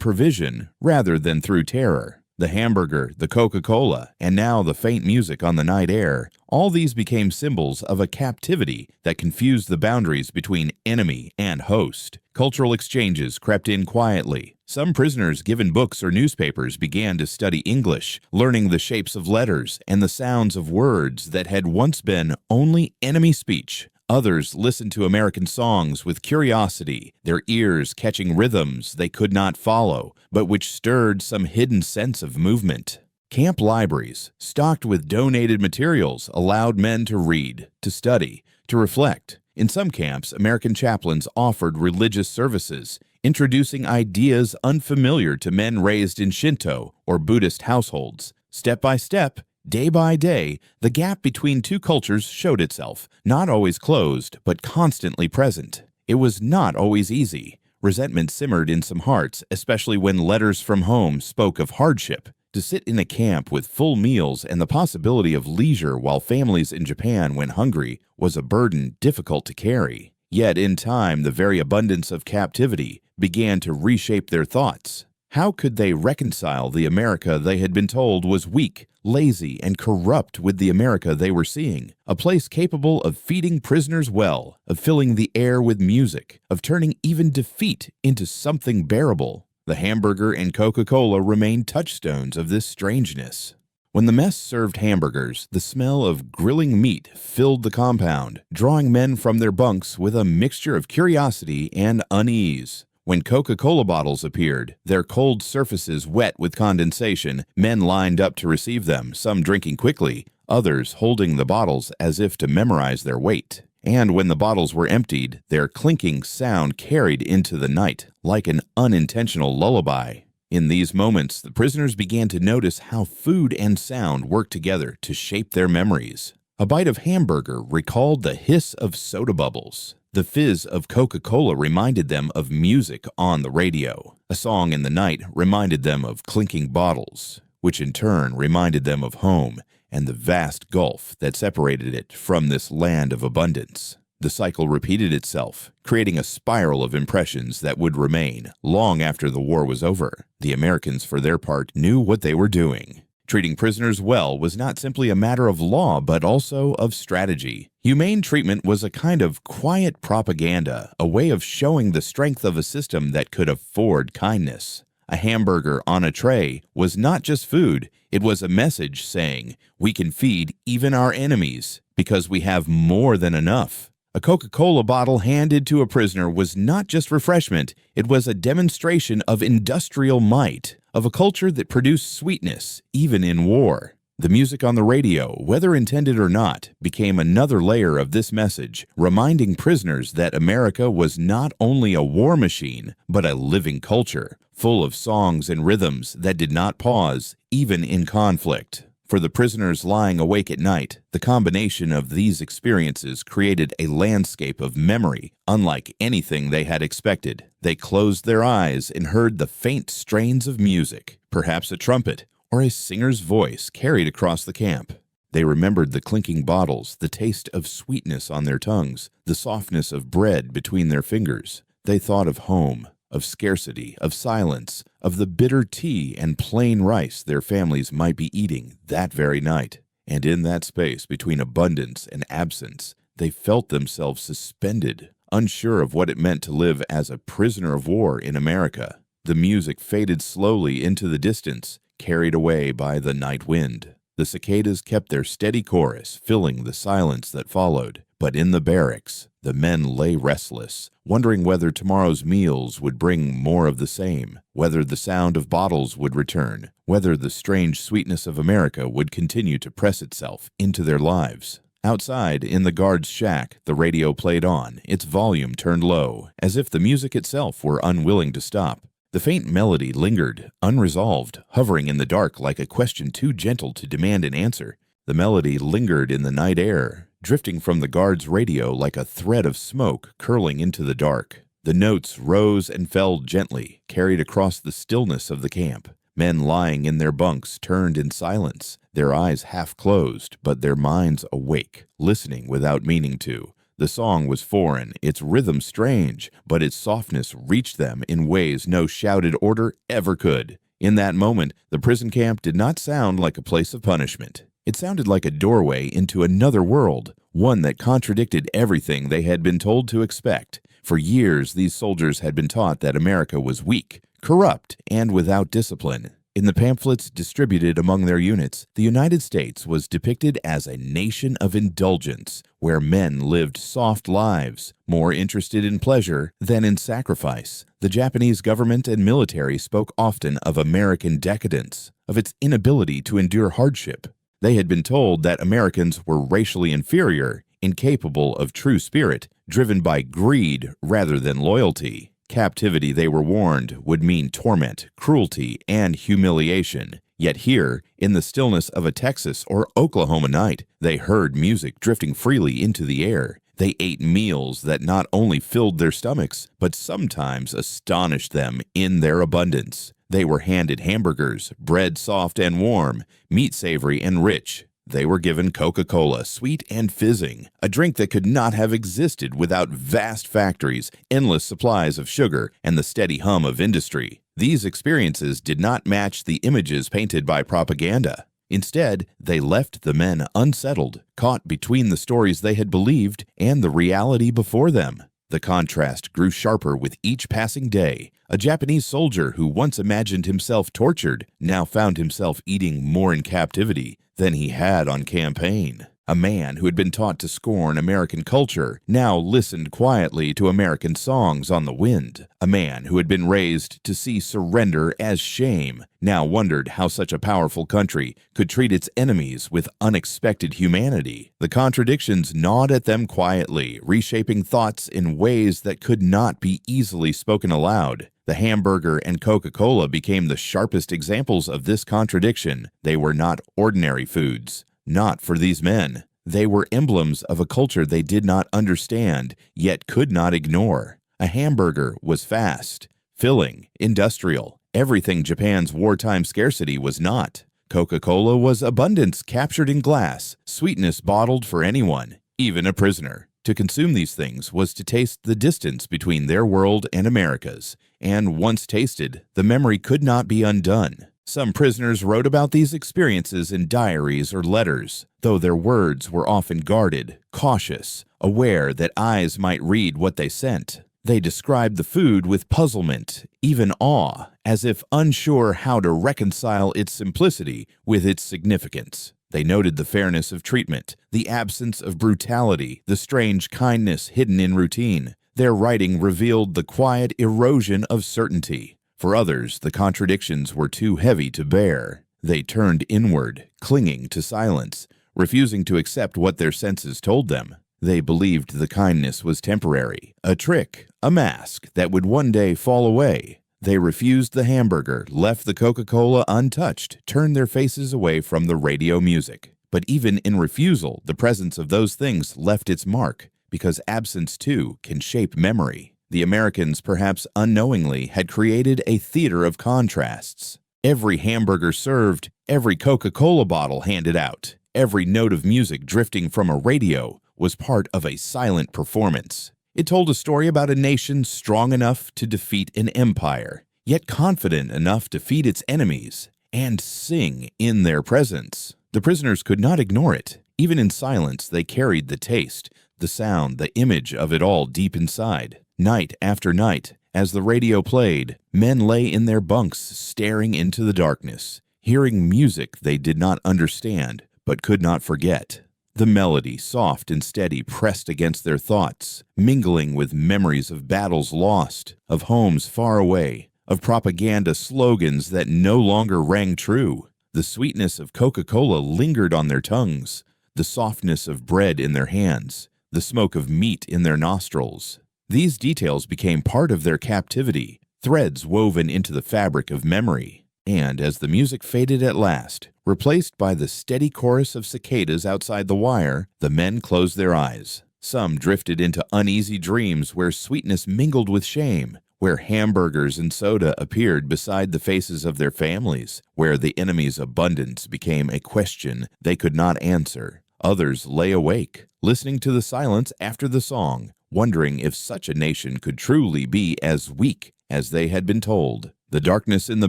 provision rather than through terror. The hamburger, the Coca-Cola, and now the faint music on the night air, all these became symbols of a captivity that confused the boundaries between enemy and host. Cultural exchanges crept in quietly. Some prisoners given books or newspapers began to study English, learning the shapes of letters and the sounds of words that had once been only enemy speech. Others listened to American songs with curiosity, their ears catching rhythms they could not follow, but which stirred some hidden sense of movement. Camp libraries, stocked with donated materials, allowed men to read, to study, to reflect. In some camps, American chaplains offered religious services, introducing ideas unfamiliar to men raised in Shinto or Buddhist households. Step by step, day by day, the gap between two cultures showed itself, not always closed, but constantly present. It was not always easy. Resentment simmered in some hearts, especially when letters from home spoke of hardship. To sit in a camp with full meals and the possibility of leisure while families in Japan went hungry was a burden difficult to carry. Yet in time, the very abundance of captivity began to reshape their thoughts. How could they reconcile the America they had been told was weak, lazy, and corrupt with the America they were seeing? A place capable of feeding prisoners well, of filling the air with music, of turning even defeat into something bearable. The hamburger and Coca-Cola remained touchstones of this strangeness. When the mess served hamburgers, the smell of grilling meat filled the compound, drawing men from their bunks with a mixture of curiosity and unease. When Coca-Cola bottles appeared, their cold surfaces wet with condensation, men lined up to receive them, some drinking quickly, others holding the bottles as if to memorize their weight. And when the bottles were emptied, their clinking sound carried into the night, like an unintentional lullaby. In these moments, the prisoners began to notice how food and sound worked together to shape their memories. A bite of hamburger recalled the hiss of soda bubbles. The fizz of Coca-Cola reminded them of music on the radio. A song in the night reminded them of clinking bottles, which in turn reminded them of home and the vast gulf that separated it from this land of abundance. The cycle repeated itself, creating a spiral of impressions that would remain long after the war was over. The Americans, for their part, knew what they were doing. Treating prisoners well was not simply a matter of law, but also of strategy. Humane treatment was a kind of quiet propaganda, a way of showing the strength of a system that could afford kindness. A hamburger on a tray was not just food, it was a message saying, we can feed even our enemies because we have more than enough. A Coca-Cola bottle handed to a prisoner was not just refreshment, it was a demonstration of industrial might, of a culture that produced sweetness, even in war. The music on the radio, whether intended or not, became another layer of this message, reminding prisoners that America was not only a war machine, but a living culture, full of songs and rhythms that did not pause, even in conflict. For the prisoners lying awake at night, the combination of these experiences created a landscape of memory unlike anything they had expected. They closed their eyes and heard the faint strains of music, perhaps a trumpet or a singer's voice carried across the camp. They remembered the clinking bottles, the taste of sweetness on their tongues, the softness of bread between their fingers. They thought of home, of scarcity, of silence, of the bitter tea and plain rice their families might be eating that very night. And in that space between abundance and absence, they felt themselves suspended, unsure of what it meant to live as a prisoner of war in America. The music faded slowly into the distance, carried away by the night wind. The cicadas kept their steady chorus, filling the silence that followed. But in the barracks, the men lay restless, wondering whether tomorrow's meals would bring more of the same, whether the sound of bottles would return, whether the strange sweetness of America would continue to press itself into their lives. Outside, in the guard's shack, the radio played on, its volume turned low, as if the music itself were unwilling to stop. The faint melody lingered, unresolved, hovering in the dark like a question too gentle to demand an answer. The melody lingered in the night air, drifting from the guard's radio like a thread of smoke curling into the dark. The notes rose and fell gently, carried across the stillness of the camp. Men lying in their bunks turned in silence, their eyes half closed, but their minds awake, listening without meaning to. The song was foreign, its rhythm strange, but its softness reached them in ways no shouted order ever could. In that moment, the prison camp did not sound like a place of punishment. It sounded like a doorway into another world, one that contradicted everything they had been told to expect. For years, these soldiers had been taught that America was weak, corrupt, and without discipline. In the pamphlets distributed among their units, the United States was depicted as a nation of indulgence, where men lived soft lives, more interested in pleasure than in sacrifice. The Japanese government and military spoke often of American decadence, of its inability to endure hardship. They had been told that Americans were racially inferior, incapable of true spirit, driven by greed rather than loyalty. Captivity, they were warned, would mean torment, cruelty, and humiliation. Yet here, in the stillness of a Texas or Oklahoma night, they heard music drifting freely into the air. They ate meals that not only filled their stomachs, but sometimes astonished them in their abundance. They were handed hamburgers, bread soft and warm, meat savory and rich. They were given Coca-Cola, sweet and fizzing, a drink that could not have existed without vast factories, endless supplies of sugar, and the steady hum of industry. These experiences did not match the images painted by propaganda. Instead, they left the men unsettled, caught between the stories they had believed and the reality before them. The contrast grew sharper with each passing day. A Japanese soldier who once imagined himself tortured now found himself eating more in captivity than he had on campaign. A man who had been taught to scorn American culture now listened quietly to American songs on the wind. A man who had been raised to see surrender as shame now wondered how such a powerful country could treat its enemies with unexpected humanity. The contradictions gnawed at them quietly, reshaping thoughts in ways that could not be easily spoken aloud. The hamburger and Coca-Cola became the sharpest examples of this contradiction. They were not ordinary foods. Not for these men. They were emblems of a culture they did not understand, yet could not ignore. A hamburger was fast, filling, industrial. Everything Japan's wartime scarcity was not. Coca-Cola was abundance captured in glass, sweetness bottled for anyone, even a prisoner. To consume these things was to taste the distance between their world and America's, and once tasted, the memory could not be undone. Some prisoners wrote about these experiences in diaries or letters, though their words were often guarded, cautious, aware that eyes might read what they sent. They described the food with puzzlement, even awe, as if unsure how to reconcile its simplicity with its significance. They noted the fairness of treatment, the absence of brutality, the strange kindness hidden in routine. Their writing revealed the quiet erosion of certainty. For others, the contradictions were too heavy to bear. They turned inward, clinging to silence, refusing to accept what their senses told them. They believed the kindness was temporary, a trick, a mask that would one day fall away. They refused the hamburger, left the Coca-Cola untouched, turned their faces away from the radio music. But even in refusal, the presence of those things left its mark, because absence, too, can shape memory. The Americans, perhaps unknowingly, had created a theater of contrasts. Every hamburger served, every Coca-Cola bottle handed out, every note of music drifting from a radio was part of a silent performance. It told a story about a nation strong enough to defeat an empire, yet confident enough to defeat its enemies, and sing in their presence. The prisoners could not ignore it. Even in silence, they carried the taste, the sound, the image of it all deep inside. Night after night, as the radio played, men lay in their bunks staring into the darkness, hearing music they did not understand but could not forget. The melody, soft and steady, pressed against their thoughts, mingling with memories of battles lost, of homes far away, of propaganda slogans that no longer rang true. The sweetness of Coca-Cola lingered on their tongues, the softness of bread in their hands, the smoke of meat in their nostrils. These details became part of their captivity, threads woven into the fabric of memory. And as the music faded at last, replaced by the steady chorus of cicadas outside the wire, the men closed their eyes. Some drifted into uneasy dreams where sweetness mingled with shame, where hamburgers and soda appeared beside the faces of their families, where the enemy's abundance became a question they could not answer. Others lay awake, listening to the silence after the song, wondering if such a nation could truly be as weak as they had been told. The darkness in the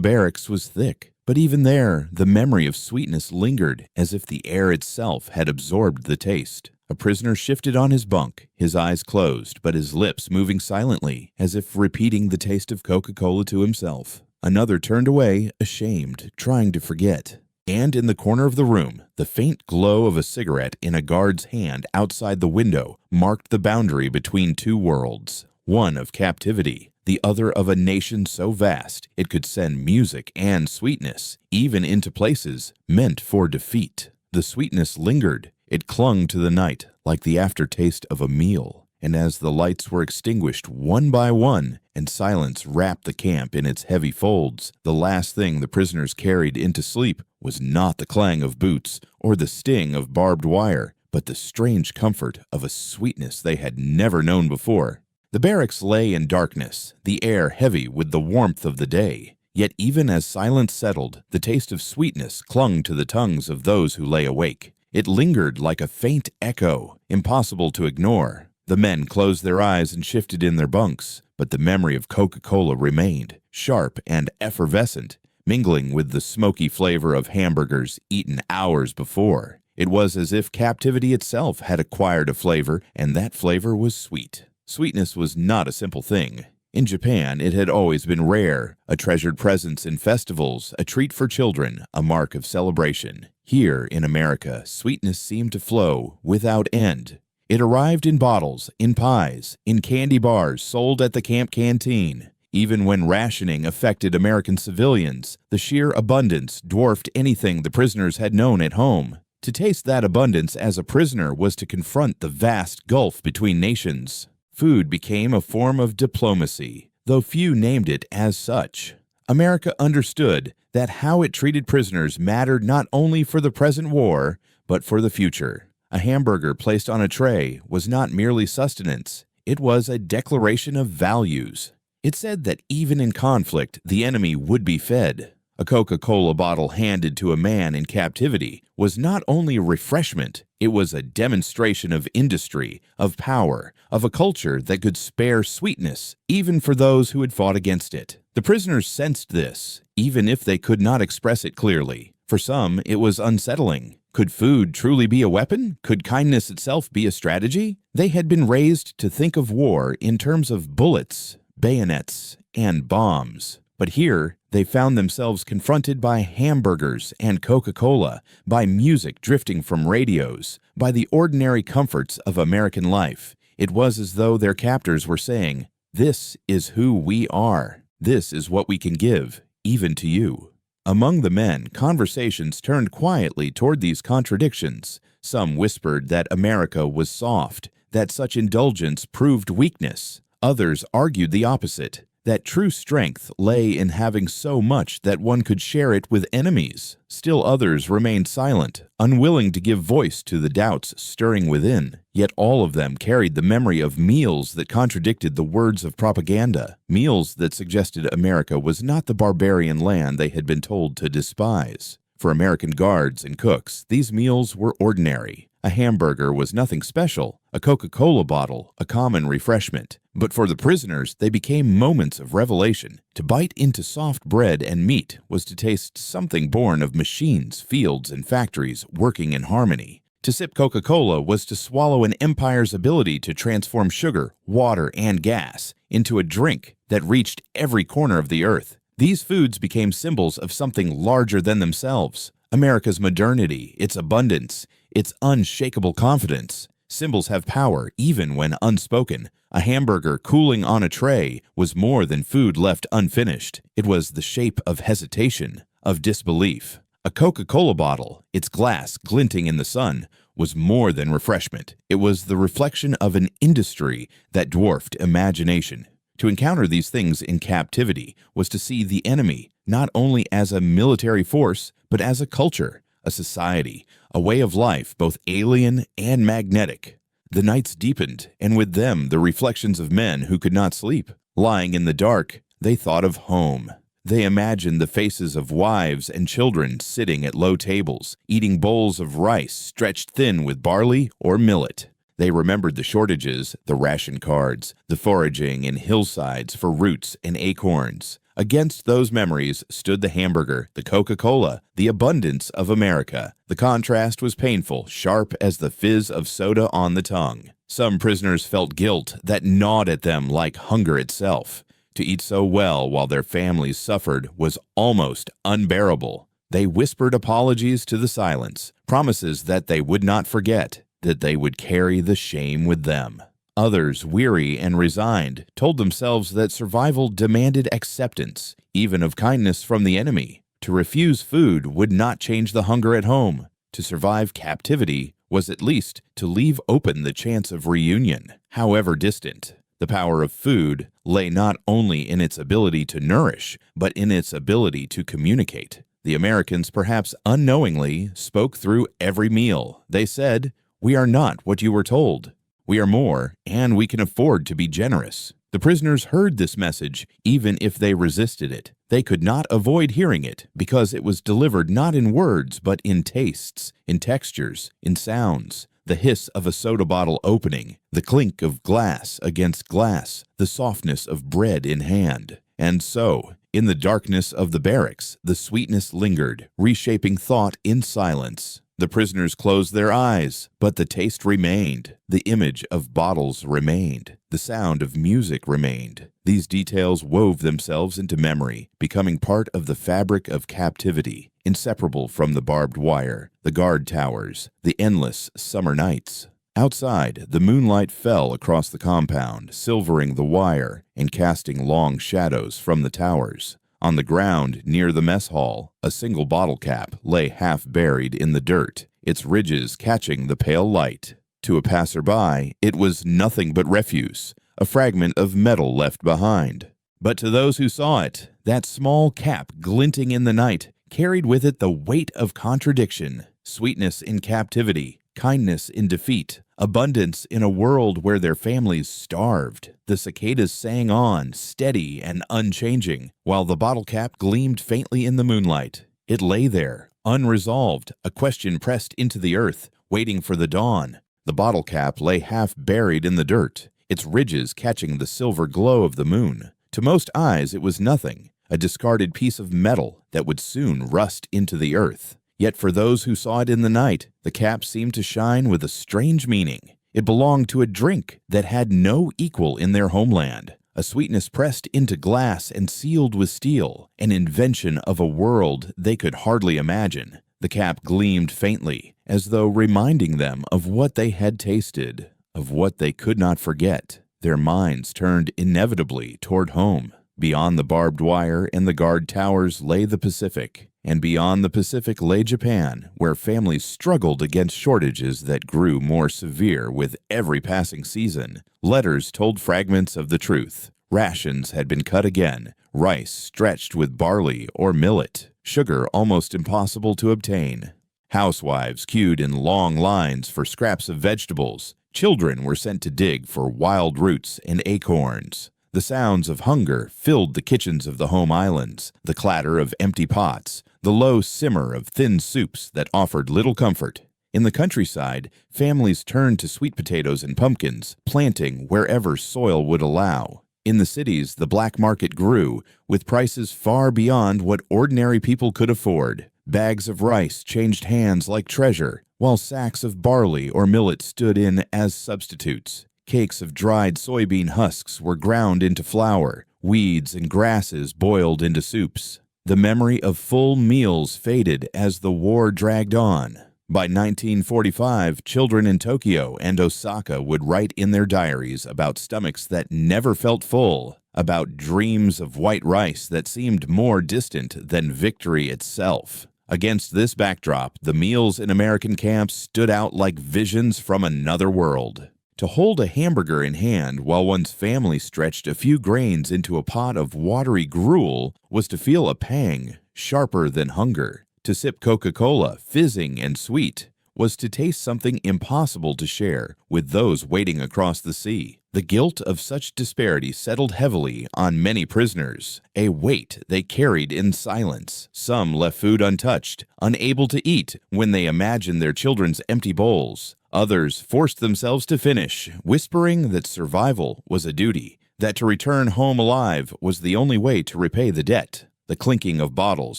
barracks was thick, but even there, the memory of sweetness lingered as if the air itself had absorbed the taste. A prisoner shifted on his bunk, his eyes closed, but his lips moving silently, as if repeating the taste of Coca-Cola to himself. Another turned away, ashamed, trying to forget. And in the corner of the room, the faint glow of a cigarette in a guard's hand outside the window marked the boundary between two worlds, one of captivity, the other of a nation so vast it could send music and sweetness, even into places meant for defeat. The sweetness lingered. It clung to the night like the aftertaste of a meal, and as the lights were extinguished one by one and silence wrapped the camp in its heavy folds, the last thing the prisoners carried into sleep was not the clang of boots or the sting of barbed wire, but the strange comfort of a sweetness they had never known before. The barracks lay in darkness, the air heavy with the warmth of the day. Yet even as silence settled, the taste of sweetness clung to the tongues of those who lay awake. It lingered like a faint echo, impossible to ignore. The men closed their eyes and shifted in their bunks, but the memory of Coca-Cola remained, sharp and effervescent, mingling with the smoky flavor of hamburgers eaten hours before. It was as if captivity itself had acquired a flavor, and that flavor was sweet. Sweetness was not a simple thing. In Japan, it had always been rare, a treasured presence in festivals, a treat for children, a mark of celebration. Here in America, sweetness seemed to flow without end. It arrived in bottles, in pies, in candy bars sold at the camp canteen. Even when rationing affected American civilians, the sheer abundance dwarfed anything the prisoners had known at home. To taste that abundance as a prisoner was to confront the vast gulf between nations. Food became a form of diplomacy, though few named it as such. America understood that how it treated prisoners mattered not only for the present war, but for the future. A hamburger placed on a tray was not merely sustenance, it was a declaration of values. It said that even in conflict, the enemy would be fed. A Coca-Cola bottle handed to a man in captivity was not only a refreshment, it was a demonstration of industry, of power, of a culture that could spare sweetness, even for those who had fought against it. The prisoners sensed this, even if they could not express it clearly. For some, it was unsettling. Could food truly be a weapon? Could kindness itself be a strategy? They had been raised to think of war in terms of bullets, bayonets, and bombs. But here, they found themselves confronted by hamburgers and Coca-Cola, by music drifting from radios, by the ordinary comforts of American life. It was as though their captors were saying, "This is who we are. This is what we can give, even to you." Among the men, conversations turned quietly toward these contradictions. Some whispered that America was soft, that such indulgence proved weakness. Others argued the opposite, that true strength lay in having so much that one could share it with enemies. Still others remained silent, unwilling to give voice to the doubts stirring within. Yet all of them carried the memory of meals that contradicted the words of propaganda, meals that suggested America was not the barbarian land they had been told to despise. For American guards and cooks, these meals were ordinary. A hamburger was nothing special, a Coca-Cola bottle, a common refreshment. But for the prisoners, they became moments of revelation. To bite into soft bread and meat was to taste something born of machines, fields, and factories working in harmony. To sip Coca-Cola was to swallow an empire's ability to transform sugar, water, and gas into a drink that reached every corner of the earth. These foods became symbols of something larger than themselves. America's modernity, its abundance, its unshakable confidence. Symbols have power even when unspoken. A hamburger cooling on a tray was more than food left unfinished. It was the shape of hesitation, of disbelief. A Coca-Cola bottle, its glass glinting in the sun, was more than refreshment. It was the reflection of an industry that dwarfed imagination. To encounter these things in captivity was to see the enemy, not only as a military force, but as a culture, a society, a way of life both alien and magnetic. The nights deepened, and with them the reflections of men who could not sleep. Lying in the dark, they thought of home. They imagined the faces of wives and children sitting at low tables, eating bowls of rice stretched thin with barley or millet. They remembered the shortages, the ration cards, the foraging in hillsides for roots and acorns. Against those memories stood the hamburger, the Coca-Cola, the abundance of America. The contrast was painful, sharp as the fizz of soda on the tongue. Some prisoners felt guilt that gnawed at them like hunger itself. To eat so well while their families suffered was almost unbearable. They whispered apologies to the silence, promises that they would not forget, that they would carry the shame with them. Others, weary and resigned, told themselves that survival demanded acceptance, even of kindness from the enemy. To refuse food would not change the hunger at home. To survive captivity was at least to leave open the chance of reunion, however distant. The power of food lay not only in its ability to nourish, but in its ability to communicate. The Americans, perhaps unknowingly, spoke through every meal. They said, "We are not what you were told. We are more, and we can afford to be generous." The prisoners heard this message, even if they resisted it. They could not avoid hearing it, because it was delivered not in words, but in tastes, in textures, in sounds. The hiss of a soda bottle opening, the clink of glass against glass, the softness of bread in hand. And so, in the darkness of the barracks, the sweetness lingered, reshaping thought in silence. The prisoners closed their eyes, but the taste remained. The image of bottles remained. The sound of music remained. These details wove themselves into memory, becoming part of the fabric of captivity, inseparable from the barbed wire, the guard towers, the endless summer nights. Outside, the moonlight fell across the compound, silvering the wire and casting long shadows from the towers. On the ground near the mess hall, a single bottle cap lay half buried in the dirt, its ridges catching the pale light. To a passerby, it was nothing but refuse, a fragment of metal left behind. But to those who saw it, that small cap glinting in the night carried with it the weight of contradiction, sweetness in captivity, kindness in defeat, abundance in a world where their families starved. The cicadas sang on, steady and unchanging, while the bottle cap gleamed faintly in the moonlight. It lay there, unresolved, a question pressed into the earth, waiting for the dawn. The bottle cap lay half buried in the dirt, its ridges catching the silver glow of the moon. To most eyes it was nothing, a discarded piece of metal that would soon rust into the earth. Yet for those who saw it in the night, the cap seemed to shine with a strange meaning. It belonged to a drink that had no equal in their homeland, a sweetness pressed into glass and sealed with steel, an invention of a world they could hardly imagine. The cap gleamed faintly, as though reminding them of what they had tasted, of what they could not forget. Their minds turned inevitably toward home. Beyond the barbed wire and the guard towers lay the Pacific, and beyond the Pacific lay Japan, where families struggled against shortages that grew more severe with every passing season. Letters told fragments of the truth. Rations had been cut again, rice stretched with barley or millet, sugar almost impossible to obtain. Housewives queued in long lines for scraps of vegetables. Children were sent to dig for wild roots and acorns. The sounds of hunger filled the kitchens of the home islands, the clatter of empty pots, the low simmer of thin soups that offered little comfort. In the countryside, families turned to sweet potatoes and pumpkins, planting wherever soil would allow. In the cities, the black market grew, with prices far beyond what ordinary people could afford. Bags of rice changed hands like treasure, while sacks of barley or millet stood in as substitutes. Cakes of dried soybean husks were ground into flour, weeds and grasses boiled into soups. The memory of full meals faded as the war dragged on. By 1945, children in Tokyo and Osaka would write in their diaries about stomachs that never felt full, about dreams of white rice that seemed more distant than victory itself. Against this backdrop, the meals in American camps stood out like visions from another world. To hold a hamburger in hand while one's family stretched a few grains into a pot of watery gruel was to feel a pang sharper than hunger. To sip Coca-Cola, fizzing and sweet, was to taste something impossible to share with those waiting across the sea. The guilt of such disparity settled heavily on many prisoners, a weight they carried in silence. Some left food untouched, unable to eat when they imagined their children's empty bowls. Others forced themselves to finish, whispering that survival was a duty, that to return home alive was the only way to repay the debt. The clinking of bottles,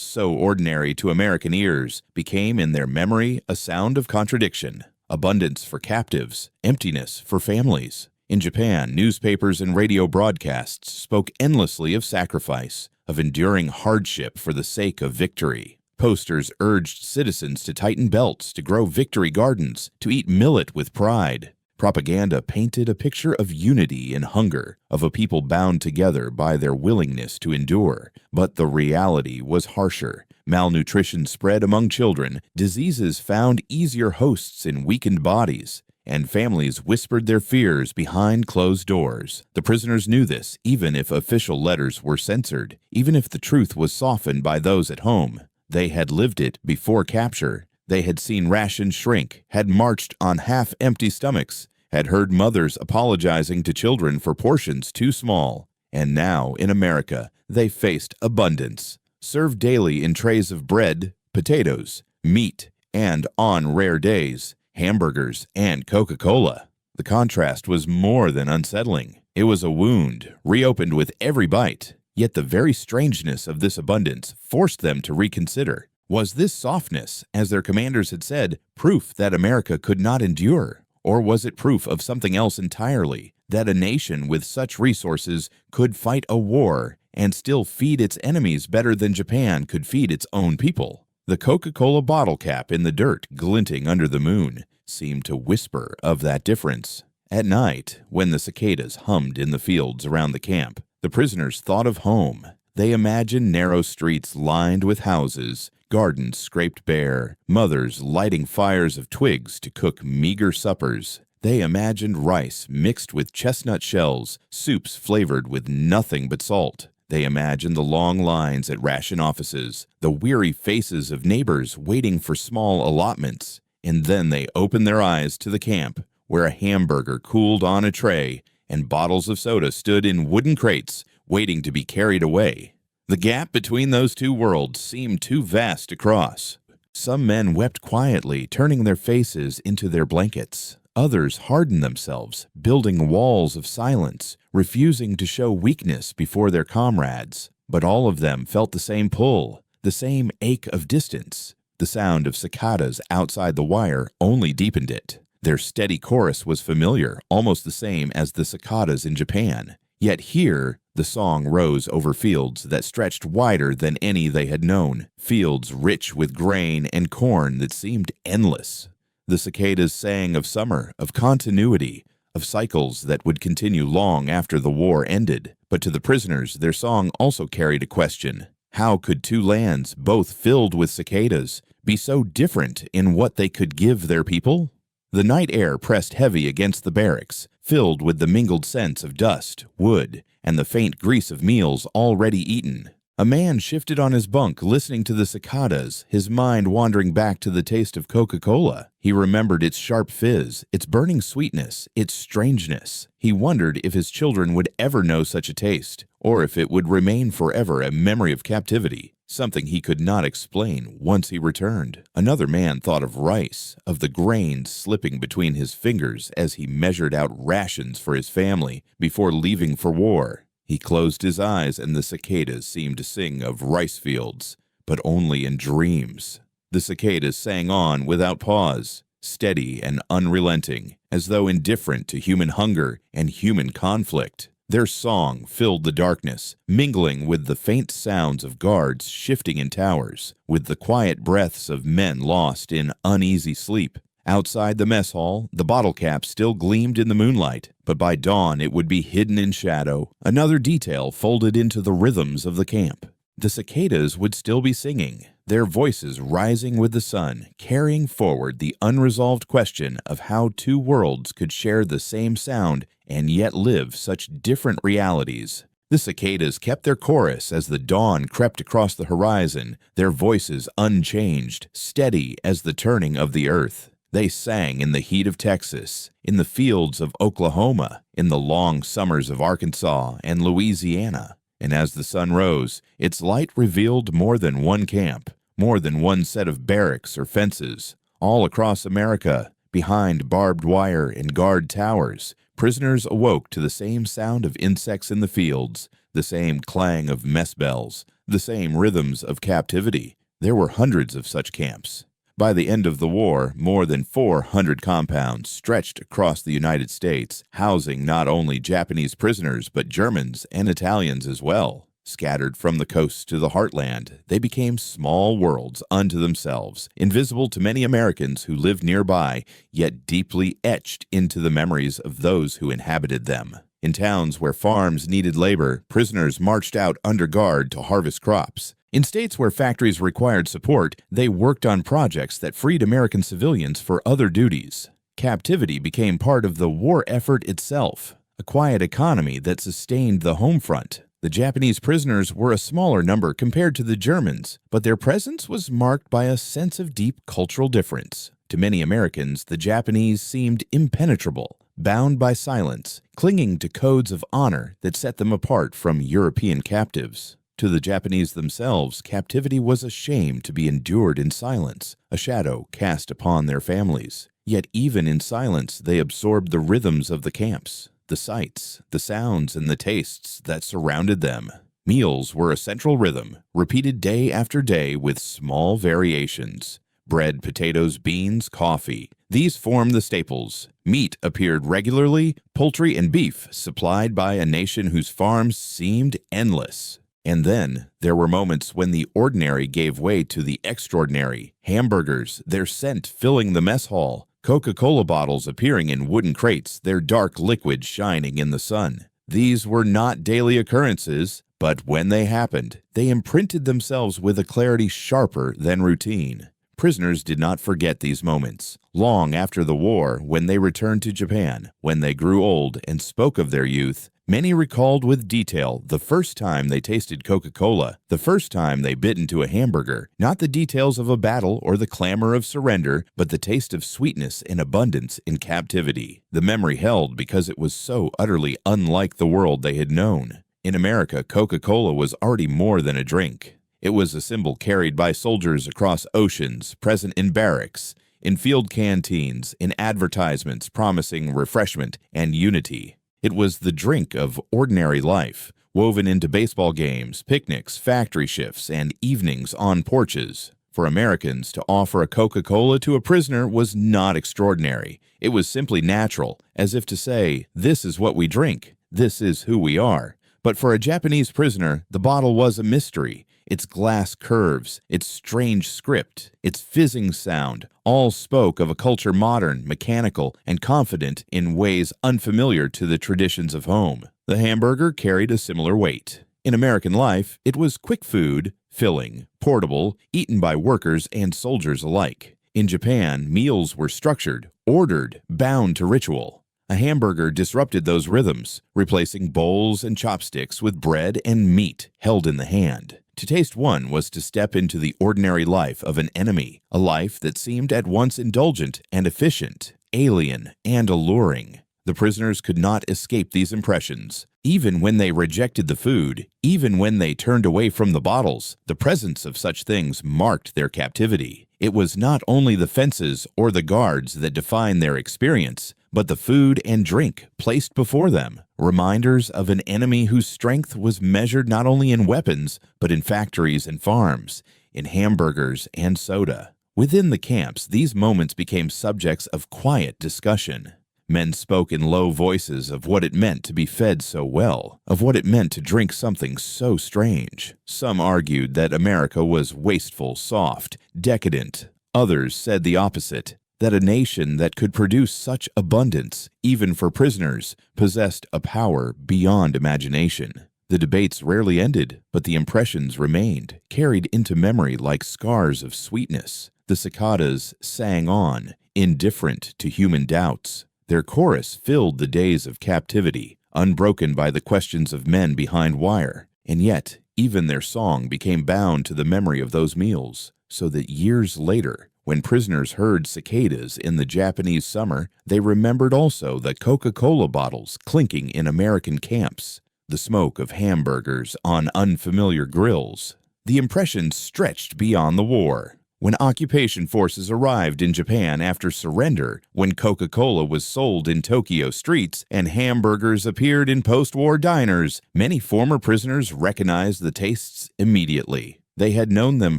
so ordinary to American ears, became in their memory a sound of contradiction. Abundance for captives, emptiness for families. In Japan, newspapers and radio broadcasts spoke endlessly of sacrifice, of enduring hardship for the sake of victory. Posters urged citizens to tighten belts, to grow victory gardens, to eat millet with pride. Propaganda painted a picture of unity in hunger, of a people bound together by their willingness to endure. But the reality was harsher. Malnutrition spread among children, diseases found easier hosts in weakened bodies, and families whispered their fears behind closed doors. The prisoners knew this, even if official letters were censored, even if the truth was softened by those at home. They had lived it before capture. They had seen rations shrink, had marched on half-empty stomachs, had heard mothers apologizing to children for portions too small. And now, in America, they faced abundance, served daily in trays of bread, potatoes, meat, and, on rare days, hamburgers and Coca-Cola. The contrast was more than unsettling. It was a wound, reopened with every bite. Yet the very strangeness of this abundance forced them to reconsider. Was this softness, as their commanders had said, proof that America could not endure? Or was it proof of something else entirely, that a nation with such resources could fight a war and still feed its enemies better than Japan could feed its own people? The Coca-Cola bottle cap in the dirt, glinting under the moon, seemed to whisper of that difference. At night, when the cicadas hummed in the fields around the camp, the prisoners thought of home. They imagined narrow streets lined with houses, gardens scraped bare, mothers lighting fires of twigs to cook meager suppers. They imagined rice mixed with chestnut shells, soups flavored with nothing but salt. They imagined the long lines at ration offices, the weary faces of neighbors waiting for small allotments. And then they opened their eyes to the camp, where a hamburger cooled on a tray and bottles of soda stood in wooden crates, waiting to be carried away. The gap between those two worlds seemed too vast to cross. Some men wept quietly, turning their faces into their blankets. Others hardened themselves, building walls of silence, refusing to show weakness before their comrades. But all of them felt the same pull, the same ache of distance. The sound of cicadas outside the wire only deepened it. Their steady chorus was familiar, almost the same as the cicadas in Japan. Yet here, the song rose over fields that stretched wider than any they had known, fields rich with grain and corn that seemed endless. The cicadas sang of summer, of continuity, of cycles that would continue long after the war ended. But to the prisoners, their song also carried a question. How could two lands, both filled with cicadas, be so different in what they could give their people? The night air pressed heavy against the barracks, filled with the mingled scents of dust, wood, and the faint grease of meals already eaten. A man shifted on his bunk, listening to the cicadas, his mind wandering back to the taste of Coca-Cola. He remembered its sharp fizz, its burning sweetness, its strangeness. He wondered if his children would ever know such a taste, or if it would remain forever a memory of captivity, something he could not explain once he returned. Another man thought of rice, of the grains slipping between his fingers as he measured out rations for his family before leaving for war. He closed his eyes, and the cicadas seemed to sing of rice fields, but only in dreams. The cicadas sang on without pause, steady and unrelenting, as though indifferent to human hunger and human conflict. Their song filled the darkness, mingling with the faint sounds of guards shifting in towers, with the quiet breaths of men lost in uneasy sleep. Outside the mess hall, the bottle cap still gleamed in the moonlight, but by dawn it would be hidden in shadow, another detail folded into the rhythms of the camp. the cicadas would still be singing, their voices rising with the sun, carrying forward the unresolved question of how two worlds could share the same sound and yet live such different realities. The cicadas kept their chorus as the dawn crept across the horizon, their voices unchanged, steady as the turning of the earth. They sang in the heat of Texas, in the fields of Oklahoma, in the long summers of Arkansas and Louisiana. And as the sun rose, its light revealed more than one camp, more than one set of barracks or fences. All across America, behind barbed wire and guard towers, prisoners awoke to the same sound of insects in the fields, the same clang of mess bells, the same rhythms of captivity. There were hundreds of such camps. By the end of the war, more than 400 compounds stretched across the United States, housing not only Japanese prisoners but Germans and Italians as well. Scattered from the coast to the heartland, they became small worlds unto themselves, invisible to many Americans who lived nearby, yet deeply etched into the memories of those who inhabited them. In towns where farms needed labor, prisoners marched out under guard to harvest crops. In states where factories required support, they worked on projects that freed American civilians for other duties. Captivity became part of the war effort itself, a quiet economy that sustained the home front. The Japanese prisoners were a smaller number compared to the Germans, but their presence was marked by a sense of deep cultural difference. To many Americans, the Japanese seemed impenetrable, bound by silence, clinging to codes of honor that set them apart from European captives. To the Japanese themselves, captivity was a shame to be endured in silence, a shadow cast upon their families. Yet even in silence, they absorbed the rhythms of the camps, the sights, the sounds, and the tastes that surrounded them. Meals were a central rhythm, repeated day after day with small variations. Bread, potatoes, beans, coffee. These formed the staples. Meat appeared regularly, poultry and beef supplied by a nation whose farms seemed endless. And then there were moments when the ordinary gave way to the extraordinary. Hamburgers, their scent filling the mess hall. Coca-Cola bottles appearing in wooden crates, their dark liquid shining in the sun. These were not daily occurrences, but when they happened, they imprinted themselves with a clarity sharper than routine. Prisoners did not forget these moments. Long after the war, when they returned to Japan, when they grew old and spoke of their youth, many recalled with detail the first time they tasted Coca-Cola, the first time they bit into a hamburger, not the details of a battle or the clamor of surrender, but the taste of sweetness and abundance in captivity. The memory held because it was so utterly unlike the world they had known. In America, Coca-Cola was already more than a drink. It was a symbol carried by soldiers across oceans, present in barracks, in field canteens, in advertisements promising refreshment and unity. It was the drink of ordinary life, woven into baseball games, picnics, factory shifts, and evenings on porches. For Americans, to offer a Coca-Cola to a prisoner was not extraordinary. It was simply natural, as if to say, "This is what we drink. This is who we are." But for a Japanese prisoner, the bottle was a mystery. Its glass curves, its strange script, its fizzing sound, all spoke of a culture modern, mechanical, and confident in ways unfamiliar to the traditions of home. The hamburger carried a similar weight. In American life, it was quick food, filling, portable, eaten by workers and soldiers alike. In Japan, meals were structured, ordered, bound to ritual. A hamburger disrupted those rhythms, replacing bowls and chopsticks with bread and meat held in the hand. To taste one was to step into the ordinary life of an enemy, a life that seemed at once indulgent and efficient, alien and alluring. The prisoners could not escape these impressions. Even when they rejected the food, even when they turned away from the bottles, the presence of such things marked their captivity. It was not only the fences or the guards that defined their experience, but the food and drink placed before them, reminders of an enemy whose strength was measured not only in weapons, but in factories and farms, in hamburgers and soda. Within the camps, these moments became subjects of quiet discussion. Men spoke in low voices of what it meant to be fed so well, of what it meant to drink something so strange. Some argued that America was wasteful, soft, decadent. Others said the opposite, that a nation that could produce such abundance, even for prisoners, possessed a power beyond imagination. The debates rarely ended, but the impressions remained, carried into memory like scars of sweetness. The cicadas sang on, indifferent to human doubts. Their chorus filled the days of captivity, unbroken by the questions of men behind wire. And yet, even their song became bound to the memory of those meals, so that years later, when prisoners heard cicadas in the Japanese summer, they remembered also the Coca-Cola bottles clinking in American camps, the smoke of hamburgers on unfamiliar grills. The impressions stretched beyond the war. When occupation forces arrived in Japan after surrender, when Coca-Cola was sold in Tokyo streets and hamburgers appeared in post-war diners, many former prisoners recognized the tastes immediately. They had known them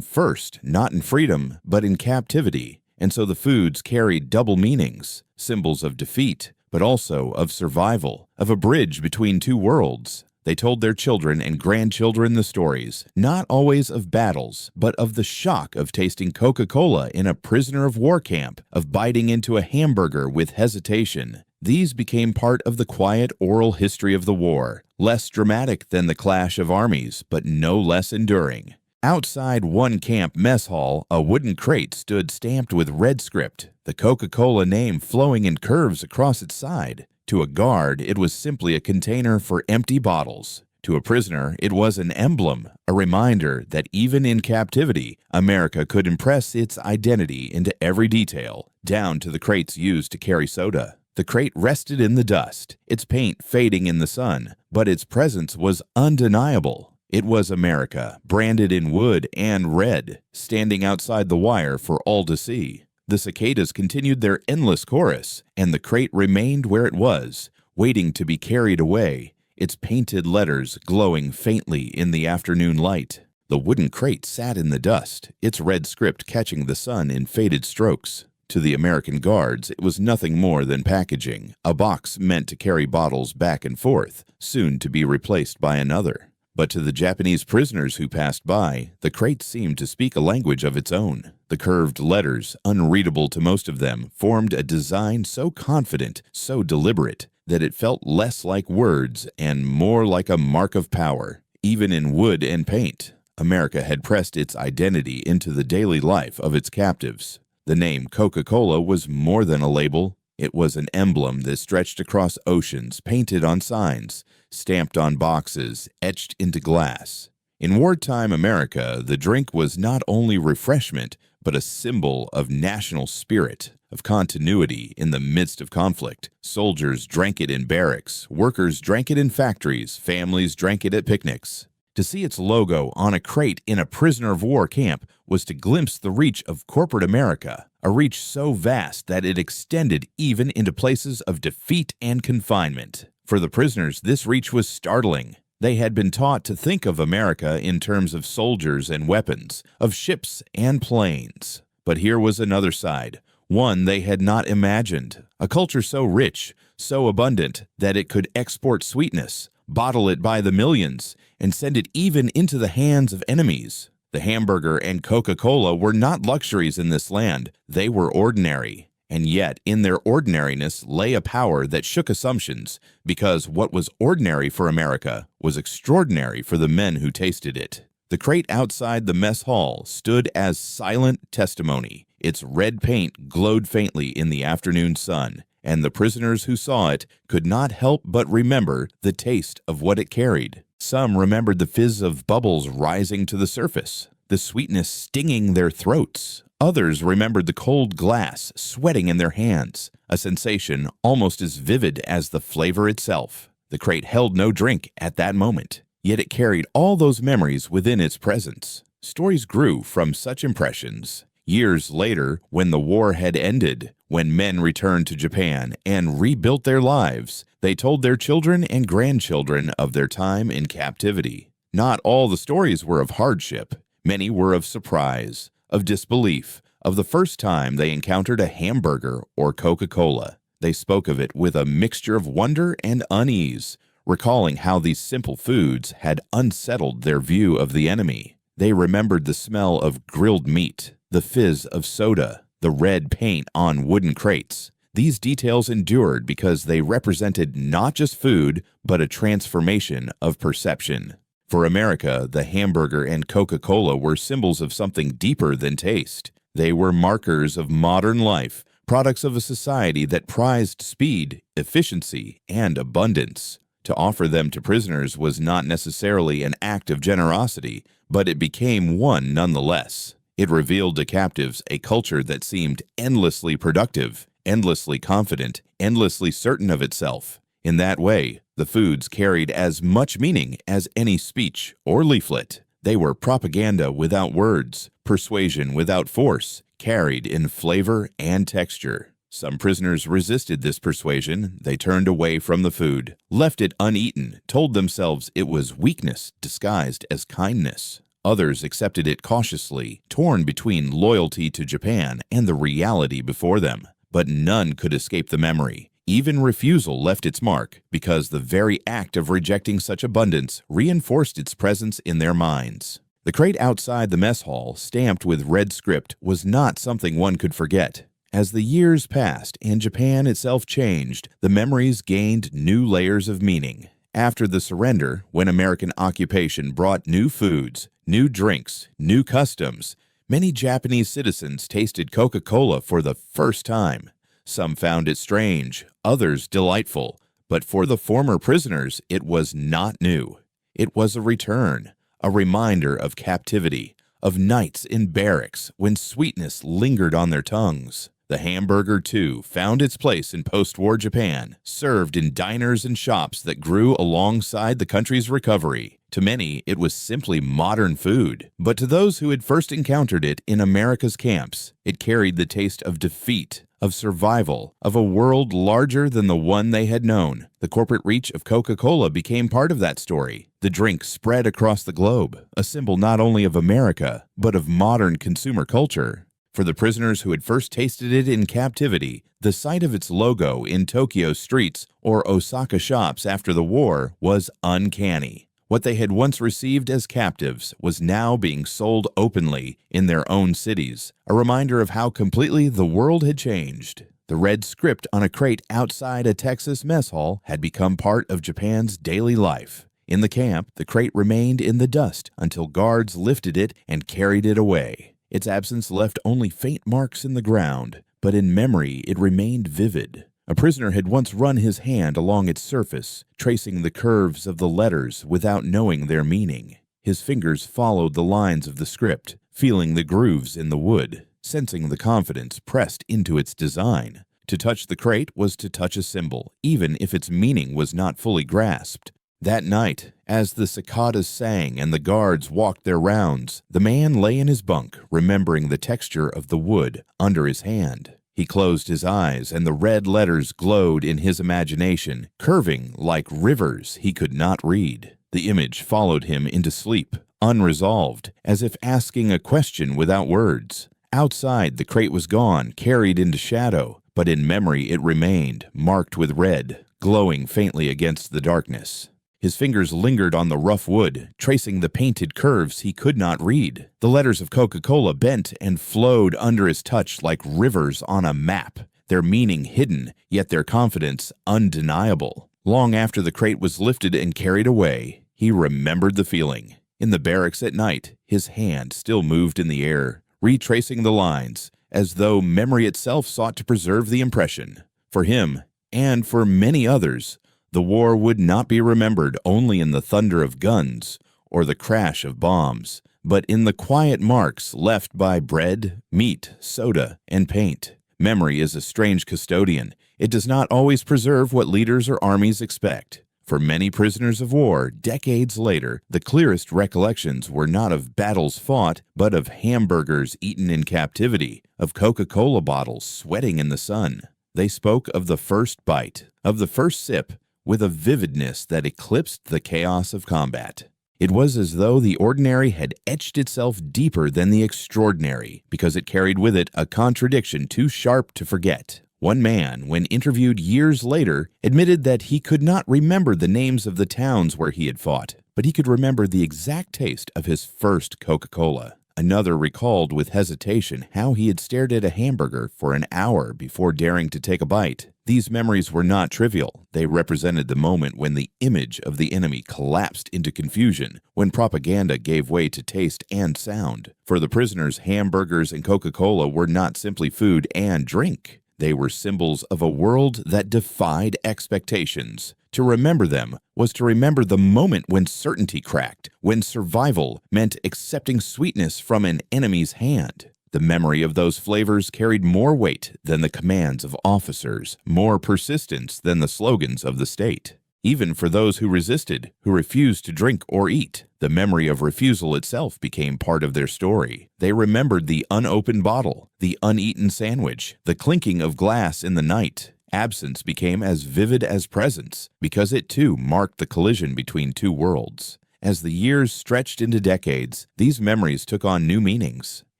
first, not in freedom, but in captivity, and so the foods carried double meanings, symbols of defeat, but also of survival, of a bridge between two worlds. They told their children and grandchildren the stories, not always of battles, but of the shock of tasting Coca-Cola in a prisoner of war camp, of biting into a hamburger with hesitation. These became part of the quiet oral history of the war, less dramatic than the clash of armies, but no less enduring. Outside one camp mess hall, a wooden crate stood stamped with red script, the Coca-Cola name flowing in curves across its side. To a guard, it was simply a container for empty bottles. To a prisoner, it was an emblem, a reminder that even in captivity, America could impress its identity into every detail, down to the crates used to carry soda. The crate rested in the dust, its paint fading in the sun, but its presence was undeniable. It was America, branded in wood and red, standing outside the wire for all to see. The cicadas continued their endless chorus, and the crate remained where it was, waiting to be carried away, its painted letters glowing faintly in the afternoon light. The wooden crate sat in the dust, its red script catching the sun in faded strokes. To the American guards, it was nothing more than packaging, a box meant to carry bottles back and forth, soon to be replaced by another. But to the Japanese prisoners who passed by, the crate seemed to speak a language of its own. The curved letters, unreadable to most of them, formed a design so confident, so deliberate, that it felt less like words and more like a mark of power. Even in wood and paint, America had pressed its identity into the daily life of its captives. The name Coca-Cola was more than a label. It was an emblem that stretched across oceans, painted on signs, stamped on boxes, etched into glass. In wartime America, the drink was not only refreshment, but a symbol of national spirit, of continuity in the midst of conflict. Soldiers drank it in barracks, workers drank it in factories, families drank it at picnics. To see its logo on a crate in a prisoner of war camp was to glimpse the reach of corporate America, a reach so vast that it extended even into places of defeat and confinement. For the prisoners, this reach was startling. They had been taught to think of America in terms of soldiers and weapons, of ships and planes. But here was another side, one they had not imagined, a culture so rich, so abundant, that it could export sweetness, bottle it by the millions, and send it even into the hands of enemies. The hamburger and Coca-Cola were not luxuries in this land, they were ordinary. And yet, in their ordinariness lay a power that shook assumptions, because what was ordinary for America was extraordinary for the men who tasted it. The crate outside the mess hall stood as silent testimony. Its red paint glowed faintly in the afternoon sun, and the prisoners who saw it could not help but remember the taste of what it carried. Some remembered the fizz of bubbles rising to the surface, the sweetness stinging their throats. Others remembered the cold glass sweating in their hands, a sensation almost as vivid as the flavor itself. The crate held no drink at that moment, yet it carried all those memories within its presence. Stories grew from such impressions. Years later, when the war had ended, when men returned to Japan and rebuilt their lives, they told their children and grandchildren of their time in captivity. Not all the stories were of hardship. Many were of surprise, of disbelief, of the first time they encountered a hamburger or Coca-Cola. They spoke of it with a mixture of wonder and unease, recalling how these simple foods had unsettled their view of the enemy. They remembered the smell of grilled meat, the fizz of soda, the red paint on wooden crates. These details endured because they represented not just food, but a transformation of perception. For America, the hamburger and Coca-Cola were symbols of something deeper than taste. They were markers of modern life, products of a society that prized speed, efficiency, and abundance. To offer them to prisoners was not necessarily an act of generosity, but it became one nonetheless. It revealed to captives a culture that seemed endlessly productive, endlessly confident, endlessly certain of itself. In that way, the foods carried as much meaning as any speech or leaflet. They were propaganda without words, persuasion without force, carried in flavor and texture. Some prisoners resisted this persuasion. They turned away from the food, left it uneaten, told themselves it was weakness disguised as kindness. Others accepted it cautiously, torn between loyalty to Japan and the reality before them. But none could escape the memory. Even refusal left its mark, because the very act of rejecting such abundance reinforced its presence in their minds. The crate outside the mess hall, stamped with red script, was not something one could forget. As the years passed and Japan itself changed, the memories gained new layers of meaning. After the surrender, when American occupation brought new foods, new drinks, new customs, many Japanese citizens tasted Coca-Cola for the first time. Some found it strange, others delightful, but for the former prisoners it was not new. It was a return, a reminder of captivity, of nights in barracks when sweetness lingered on their tongues. The hamburger, too, found its place in post-war Japan, served in diners and shops that grew alongside the country's recovery. To many, it was simply modern food, but to those who had first encountered it in America's camps, it carried the taste of defeat, of survival, of a world larger than the one they had known. The corporate reach of Coca-Cola became part of that story. The drink spread across the globe, a symbol not only of America, but of modern consumer culture. For the prisoners who had first tasted it in captivity, the sight of its logo in Tokyo streets or Osaka shops after the war was uncanny. What they had once received as captives was now being sold openly in their own cities, a reminder of how completely the world had changed. The red script on a crate outside a Texas mess hall had become part of Japan's daily life. In the camp, the crate remained in the dust until guards lifted it and carried it away. Its absence left only faint marks in the ground, but in memory it remained vivid. A prisoner had once run his hand along its surface, tracing the curves of the letters without knowing their meaning. His fingers followed the lines of the script, feeling the grooves in the wood, sensing the confidence pressed into its design. To touch the crate was to touch a symbol, even if its meaning was not fully grasped. That night, as the cicadas sang and the guards walked their rounds, the man lay in his bunk, remembering the texture of the wood under his hand. He closed his eyes, and the red letters glowed in his imagination, curving like rivers he could not read. The image followed him into sleep, unresolved, as if asking a question without words. Outside, the crate was gone, carried into shadow, but in memory it remained, marked with red, glowing faintly against the darkness. His fingers lingered on the rough wood, tracing the painted curves he could not read. The letters of Coca-Cola bent and flowed under his touch like rivers on a map, their meaning hidden, yet their confidence undeniable. Long after the crate was lifted and carried away, he remembered the feeling. In the barracks at night, his hand still moved in the air, retracing the lines, as though memory itself sought to preserve the impression. For him, and for many others, the war would not be remembered only in the thunder of guns or the crash of bombs, but in the quiet marks left by bread, meat, soda, and paint. Memory is a strange custodian. It does not always preserve what leaders or armies expect. For many prisoners of war, decades later, the clearest recollections were not of battles fought, but of hamburgers eaten in captivity, of Coca-Cola bottles sweating in the sun. They spoke of the first bite, of the first sip, with a vividness that eclipsed the chaos of combat. It was as though the ordinary had etched itself deeper than the extraordinary, because it carried with it a contradiction too sharp to forget. One man, when interviewed years later, admitted that he could not remember the names of the towns where he had fought, but he could remember the exact taste of his first Coca-Cola. Another recalled with hesitation how he had stared at a hamburger for an hour before daring to take a bite. These memories were not trivial. They represented the moment when the image of the enemy collapsed into confusion, when propaganda gave way to taste and sound. For the prisoners, hamburgers and Coca-Cola were not simply food and drink. They were symbols of a world that defied expectations. To remember them was to remember the moment when certainty cracked, when survival meant accepting sweetness from an enemy's hand. The memory of those flavors carried more weight than the commands of officers, more persistence than the slogans of the state. Even for those who resisted, who refused to drink or eat, the memory of refusal itself became part of their story. They remembered the unopened bottle, the uneaten sandwich, the clinking of glass in the night. Absence became as vivid as presence, because it too marked the collision between two worlds. As the years stretched into decades, these memories took on new meanings.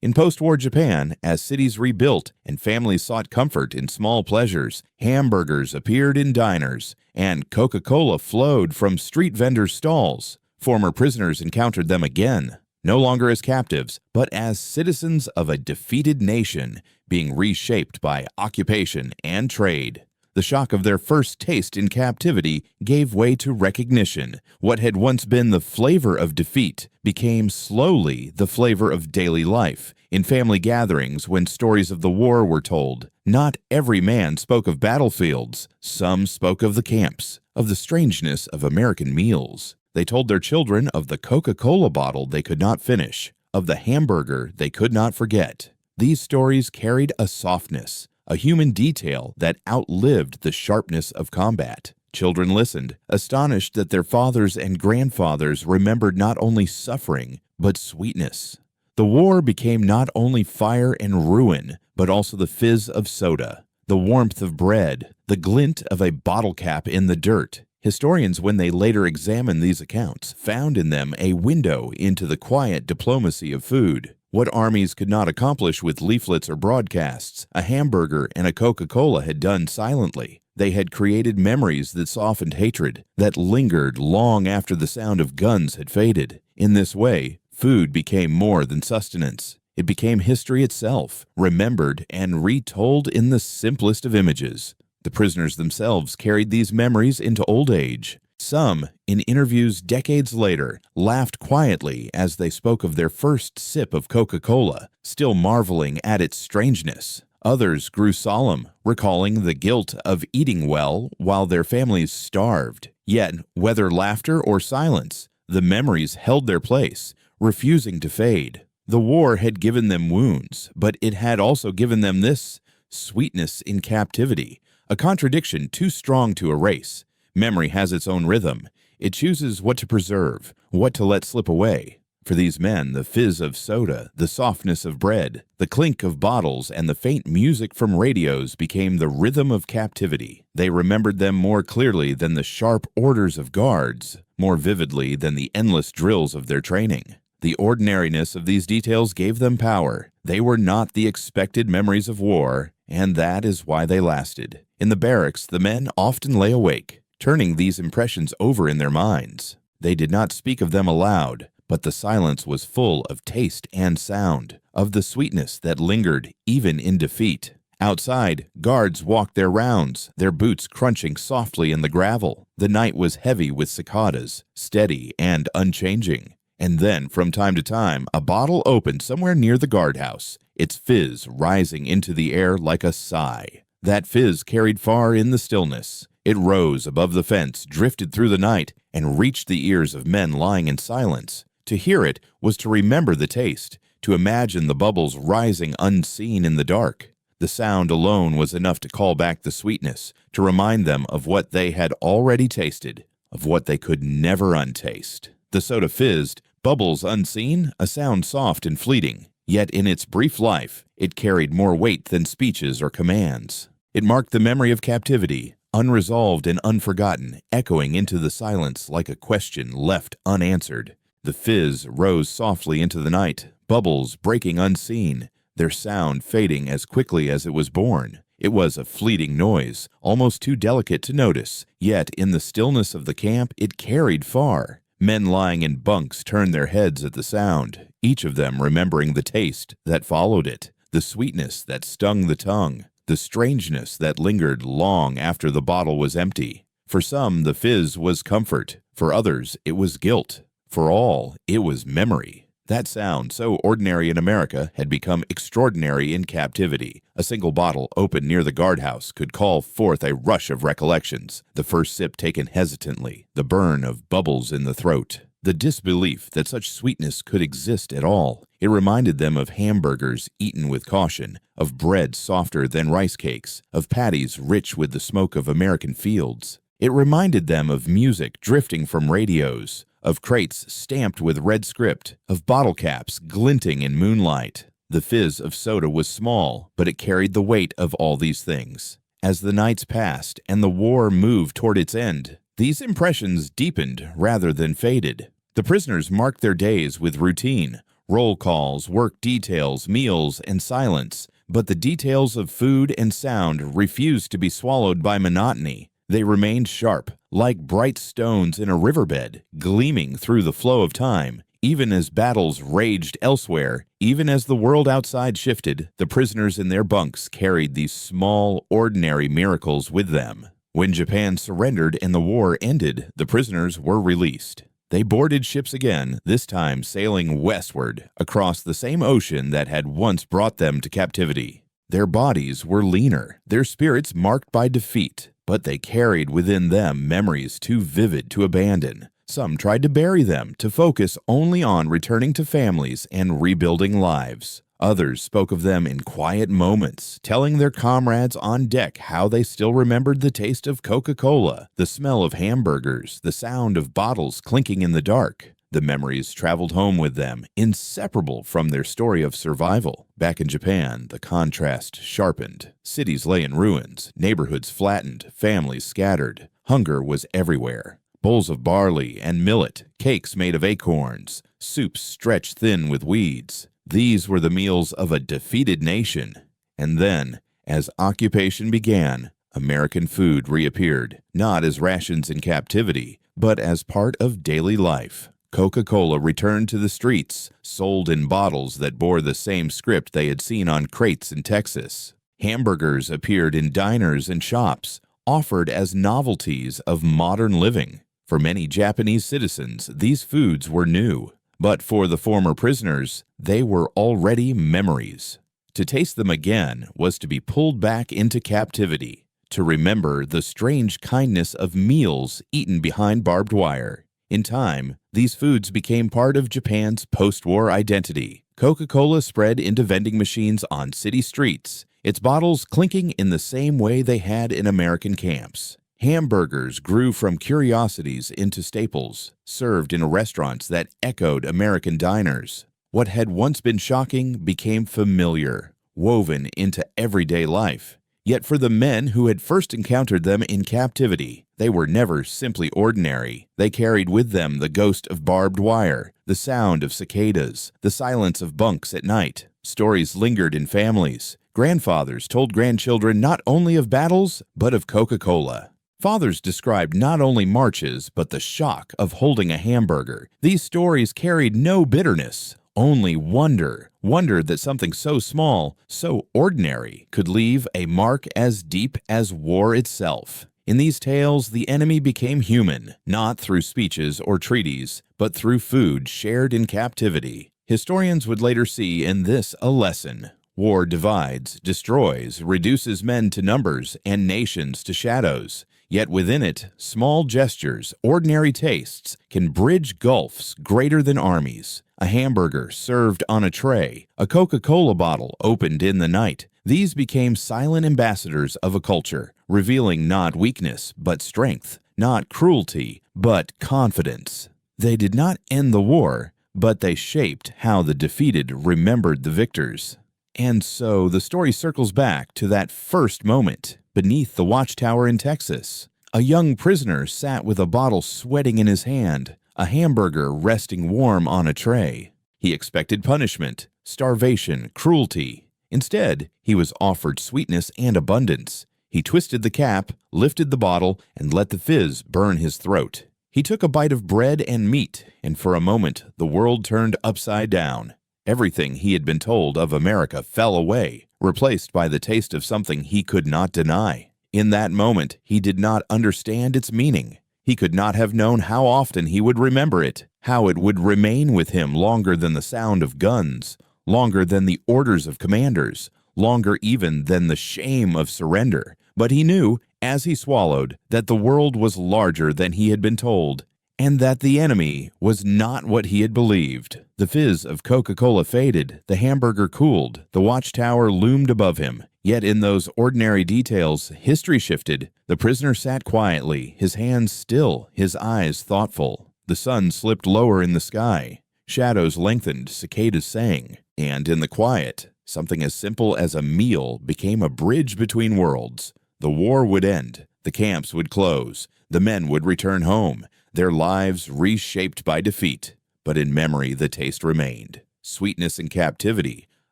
In post-war Japan, as cities rebuilt and families sought comfort in small pleasures, hamburgers appeared in diners, and Coca-Cola flowed from street vendors' stalls. Former prisoners encountered them again, no longer as captives, but as citizens of a defeated nation, being reshaped by occupation and trade. The shock of their first taste in captivity gave way to recognition. What had once been the flavor of defeat became slowly the flavor of daily life. In family gatherings, when stories of the war were told, not every man spoke of battlefields. Some spoke of the camps, of the strangeness of American meals. They told their children of the Coca-Cola bottle they could not finish, of the hamburger they could not forget. These stories carried a softness, a human detail that outlived the sharpness of combat. Children listened, astonished that their fathers and grandfathers remembered not only suffering, but sweetness. The war became not only fire and ruin, but also the fizz of soda, the warmth of bread, the glint of a bottle cap in the dirt. Historians, when they later examined these accounts, found in them a window into the quiet diplomacy of food. What armies could not accomplish with leaflets or broadcasts, a hamburger and a Coca-Cola had done silently. They had created memories that softened hatred, that lingered long after the sound of guns had faded. In this way, food became more than sustenance. It became history itself, remembered and retold in the simplest of images. The prisoners themselves carried these memories into old age. Some, in interviews decades later, laughed quietly as they spoke of their first sip of Coca-Cola, still marveling at its strangeness. Others grew solemn, recalling the guilt of eating well while their families starved. Yet, whether laughter or silence, the memories held their place, refusing to fade. The war had given them wounds, but it had also given them this sweetness in captivity, a contradiction too strong to erase. Memory has its own rhythm. It chooses what to preserve, what to let slip away. For these men, the fizz of soda, the softness of bread, the clink of bottles, and the faint music from radios became the rhythm of captivity. They remembered them more clearly than the sharp orders of guards, more vividly than the endless drills of their training. The ordinariness of these details gave them power. They were not the expected memories of war, and that is why they lasted. In the barracks, the men often lay awake, turning these impressions over in their minds. They did not speak of them aloud, but the silence was full of taste and sound, of the sweetness that lingered even in defeat. Outside, guards walked their rounds, their boots crunching softly in the gravel. The night was heavy with cicadas, steady and unchanging. And then, from time to time, a bottle opened somewhere near the guardhouse, its fizz rising into the air like a sigh. That fizz carried far in the stillness. It rose above the fence, drifted through the night, and reached the ears of men lying in silence. To hear it was to remember the taste, to imagine the bubbles rising unseen in the dark. The sound alone was enough to call back the sweetness, to remind them of what they had already tasted, of what they could never untaste. The soda fizzed, bubbles unseen, a sound soft and fleeting. Yet in its brief life, it carried more weight than speeches or commands. It marked the memory of captivity, unresolved and unforgotten, echoing into the silence like a question left unanswered. The fizz rose softly into the night, bubbles breaking unseen, their sound fading as quickly as it was born. It was a fleeting noise, almost too delicate to notice, yet in the stillness of the camp it carried far. Men lying in bunks turned their heads at the sound, each of them remembering the taste that followed it, the sweetness that stung the tongue, the strangeness that lingered long after the bottle was empty. For some, the fizz was comfort. For others, it was guilt. For all, it was memory. That sound, so ordinary in America, had become extraordinary in captivity. A single bottle opened near the guardhouse could call forth a rush of recollections, the first sip taken hesitantly, the burn of bubbles in the throat, the disbelief that such sweetness could exist at all. It reminded them of hamburgers eaten with caution, of bread softer than rice cakes, of patties rich with the smoke of American fields. It reminded them of music drifting from radios, of crates stamped with red script, of bottle caps glinting in moonlight. The fizz of soda was small, but it carried the weight of all these things. As the nights passed and the war moved toward its end, these impressions deepened rather than faded. The prisoners marked their days with routine, roll calls, work details, meals, and silence, but the details of food and sound refused to be swallowed by monotony. They remained sharp, like bright stones in a riverbed, gleaming through the flow of time. Even as battles raged elsewhere, even as the world outside shifted, the prisoners in their bunks carried these small, ordinary miracles with them. When Japan surrendered and the war ended, the prisoners were released. They boarded ships again, this time sailing westward, across the same ocean that had once brought them to captivity. Their bodies were leaner, their spirits marked by defeat, but they carried within them memories too vivid to abandon. Some tried to bury them, to focus only on returning to families and rebuilding lives. Others spoke of them in quiet moments, telling their comrades on deck how they still remembered the taste of Coca-Cola, the smell of hamburgers, the sound of bottles clinking in the dark. The memories traveled home with them, inseparable from their story of survival. Back in Japan, the contrast sharpened. Cities lay in ruins, neighborhoods flattened, families scattered. Hunger was everywhere. Bowls of barley and millet, cakes made of acorns, soups stretched thin with weeds. These were the meals of a defeated nation. And then, as occupation began, American food reappeared, not as rations in captivity, but as part of daily life. Coca-Cola returned to the streets, sold in bottles that bore the same script they had seen on crates in Texas. Hamburgers appeared in diners and shops, offered as novelties of modern living. For many Japanese citizens, these foods were new, but for the former prisoners, they were already memories. To taste them again was to be pulled back into captivity, to remember the strange kindness of meals eaten behind barbed wire. In time, these foods became part of Japan's post-war identity. Coca-Cola spread into vending machines on city streets, its bottles clinking in the same way they had in American camps. Hamburgers grew from curiosities into staples, served in restaurants that echoed American diners. What had once been shocking became familiar, woven into everyday life. Yet for the men who had first encountered them in captivity, they were never simply ordinary. They carried with them the ghost of barbed wire, the sound of cicadas, the silence of bunks at night. Stories lingered in families. Grandfathers told grandchildren not only of battles, but of Coca-Cola. Fathers described not only marches, but the shock of holding a hamburger. These stories carried no bitterness, only wonder. Wonder that something so small, so ordinary, could leave a mark as deep as war itself. In these tales, the enemy became human, not through speeches or treaties, but through food shared in captivity. Historians would later see in this a lesson. War divides, destroys, reduces men to numbers and nations to shadows. Yet within it, small gestures, ordinary tastes, can bridge gulfs greater than armies. A hamburger served on a tray, a Coca-Cola bottle opened in the night. These became silent ambassadors of a culture, revealing not weakness, but strength, not cruelty, but confidence. They did not end the war, but they shaped how the defeated remembered the victors. And so the story circles back to that first moment beneath the watchtower in Texas. A young prisoner sat with a bottle sweating in his hand, a hamburger resting warm on a tray. He expected punishment, starvation, cruelty. Instead, he was offered sweetness and abundance. He twisted the cap, lifted the bottle, and let the fizz burn his throat. He took a bite of bread and meat, and for a moment the world turned upside down. Everything he had been told of America fell away, replaced by the taste of something he could not deny. In that moment, he did not understand its meaning. He could not have known how often he would remember it, how it would remain with him longer than the sound of guns, longer than the orders of commanders, longer even than the shame of surrender. But he knew, as he swallowed, that the world was larger than he had been told, and that the enemy was not what he had believed. The fizz of Coca-Cola faded, the hamburger cooled, the watchtower loomed above him. Yet in those ordinary details, history shifted. The prisoner sat quietly, his hands still, his eyes thoughtful. The sun slipped lower in the sky. Shadows lengthened, cicadas sang. And in the quiet, something as simple as a meal became a bridge between worlds. The war would end. The camps would close. The men would return home, their lives reshaped by defeat. But in memory, the taste remained. Sweetness in captivity,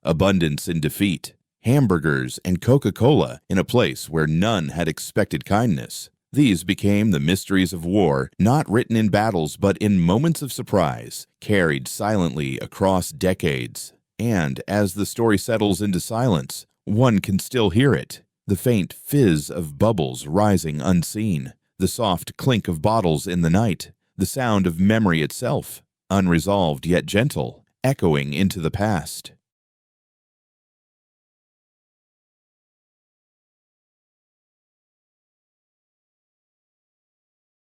abundance in defeat. Hamburgers and Coca-Cola in a place where none had expected kindness. These became the mysteries of war, not written in battles but in moments of surprise, carried silently across decades. And as the story settles into silence, one can still hear it. The faint fizz of bubbles rising unseen, the soft clink of bottles in the night, the sound of memory itself, unresolved yet gentle, echoing into the past.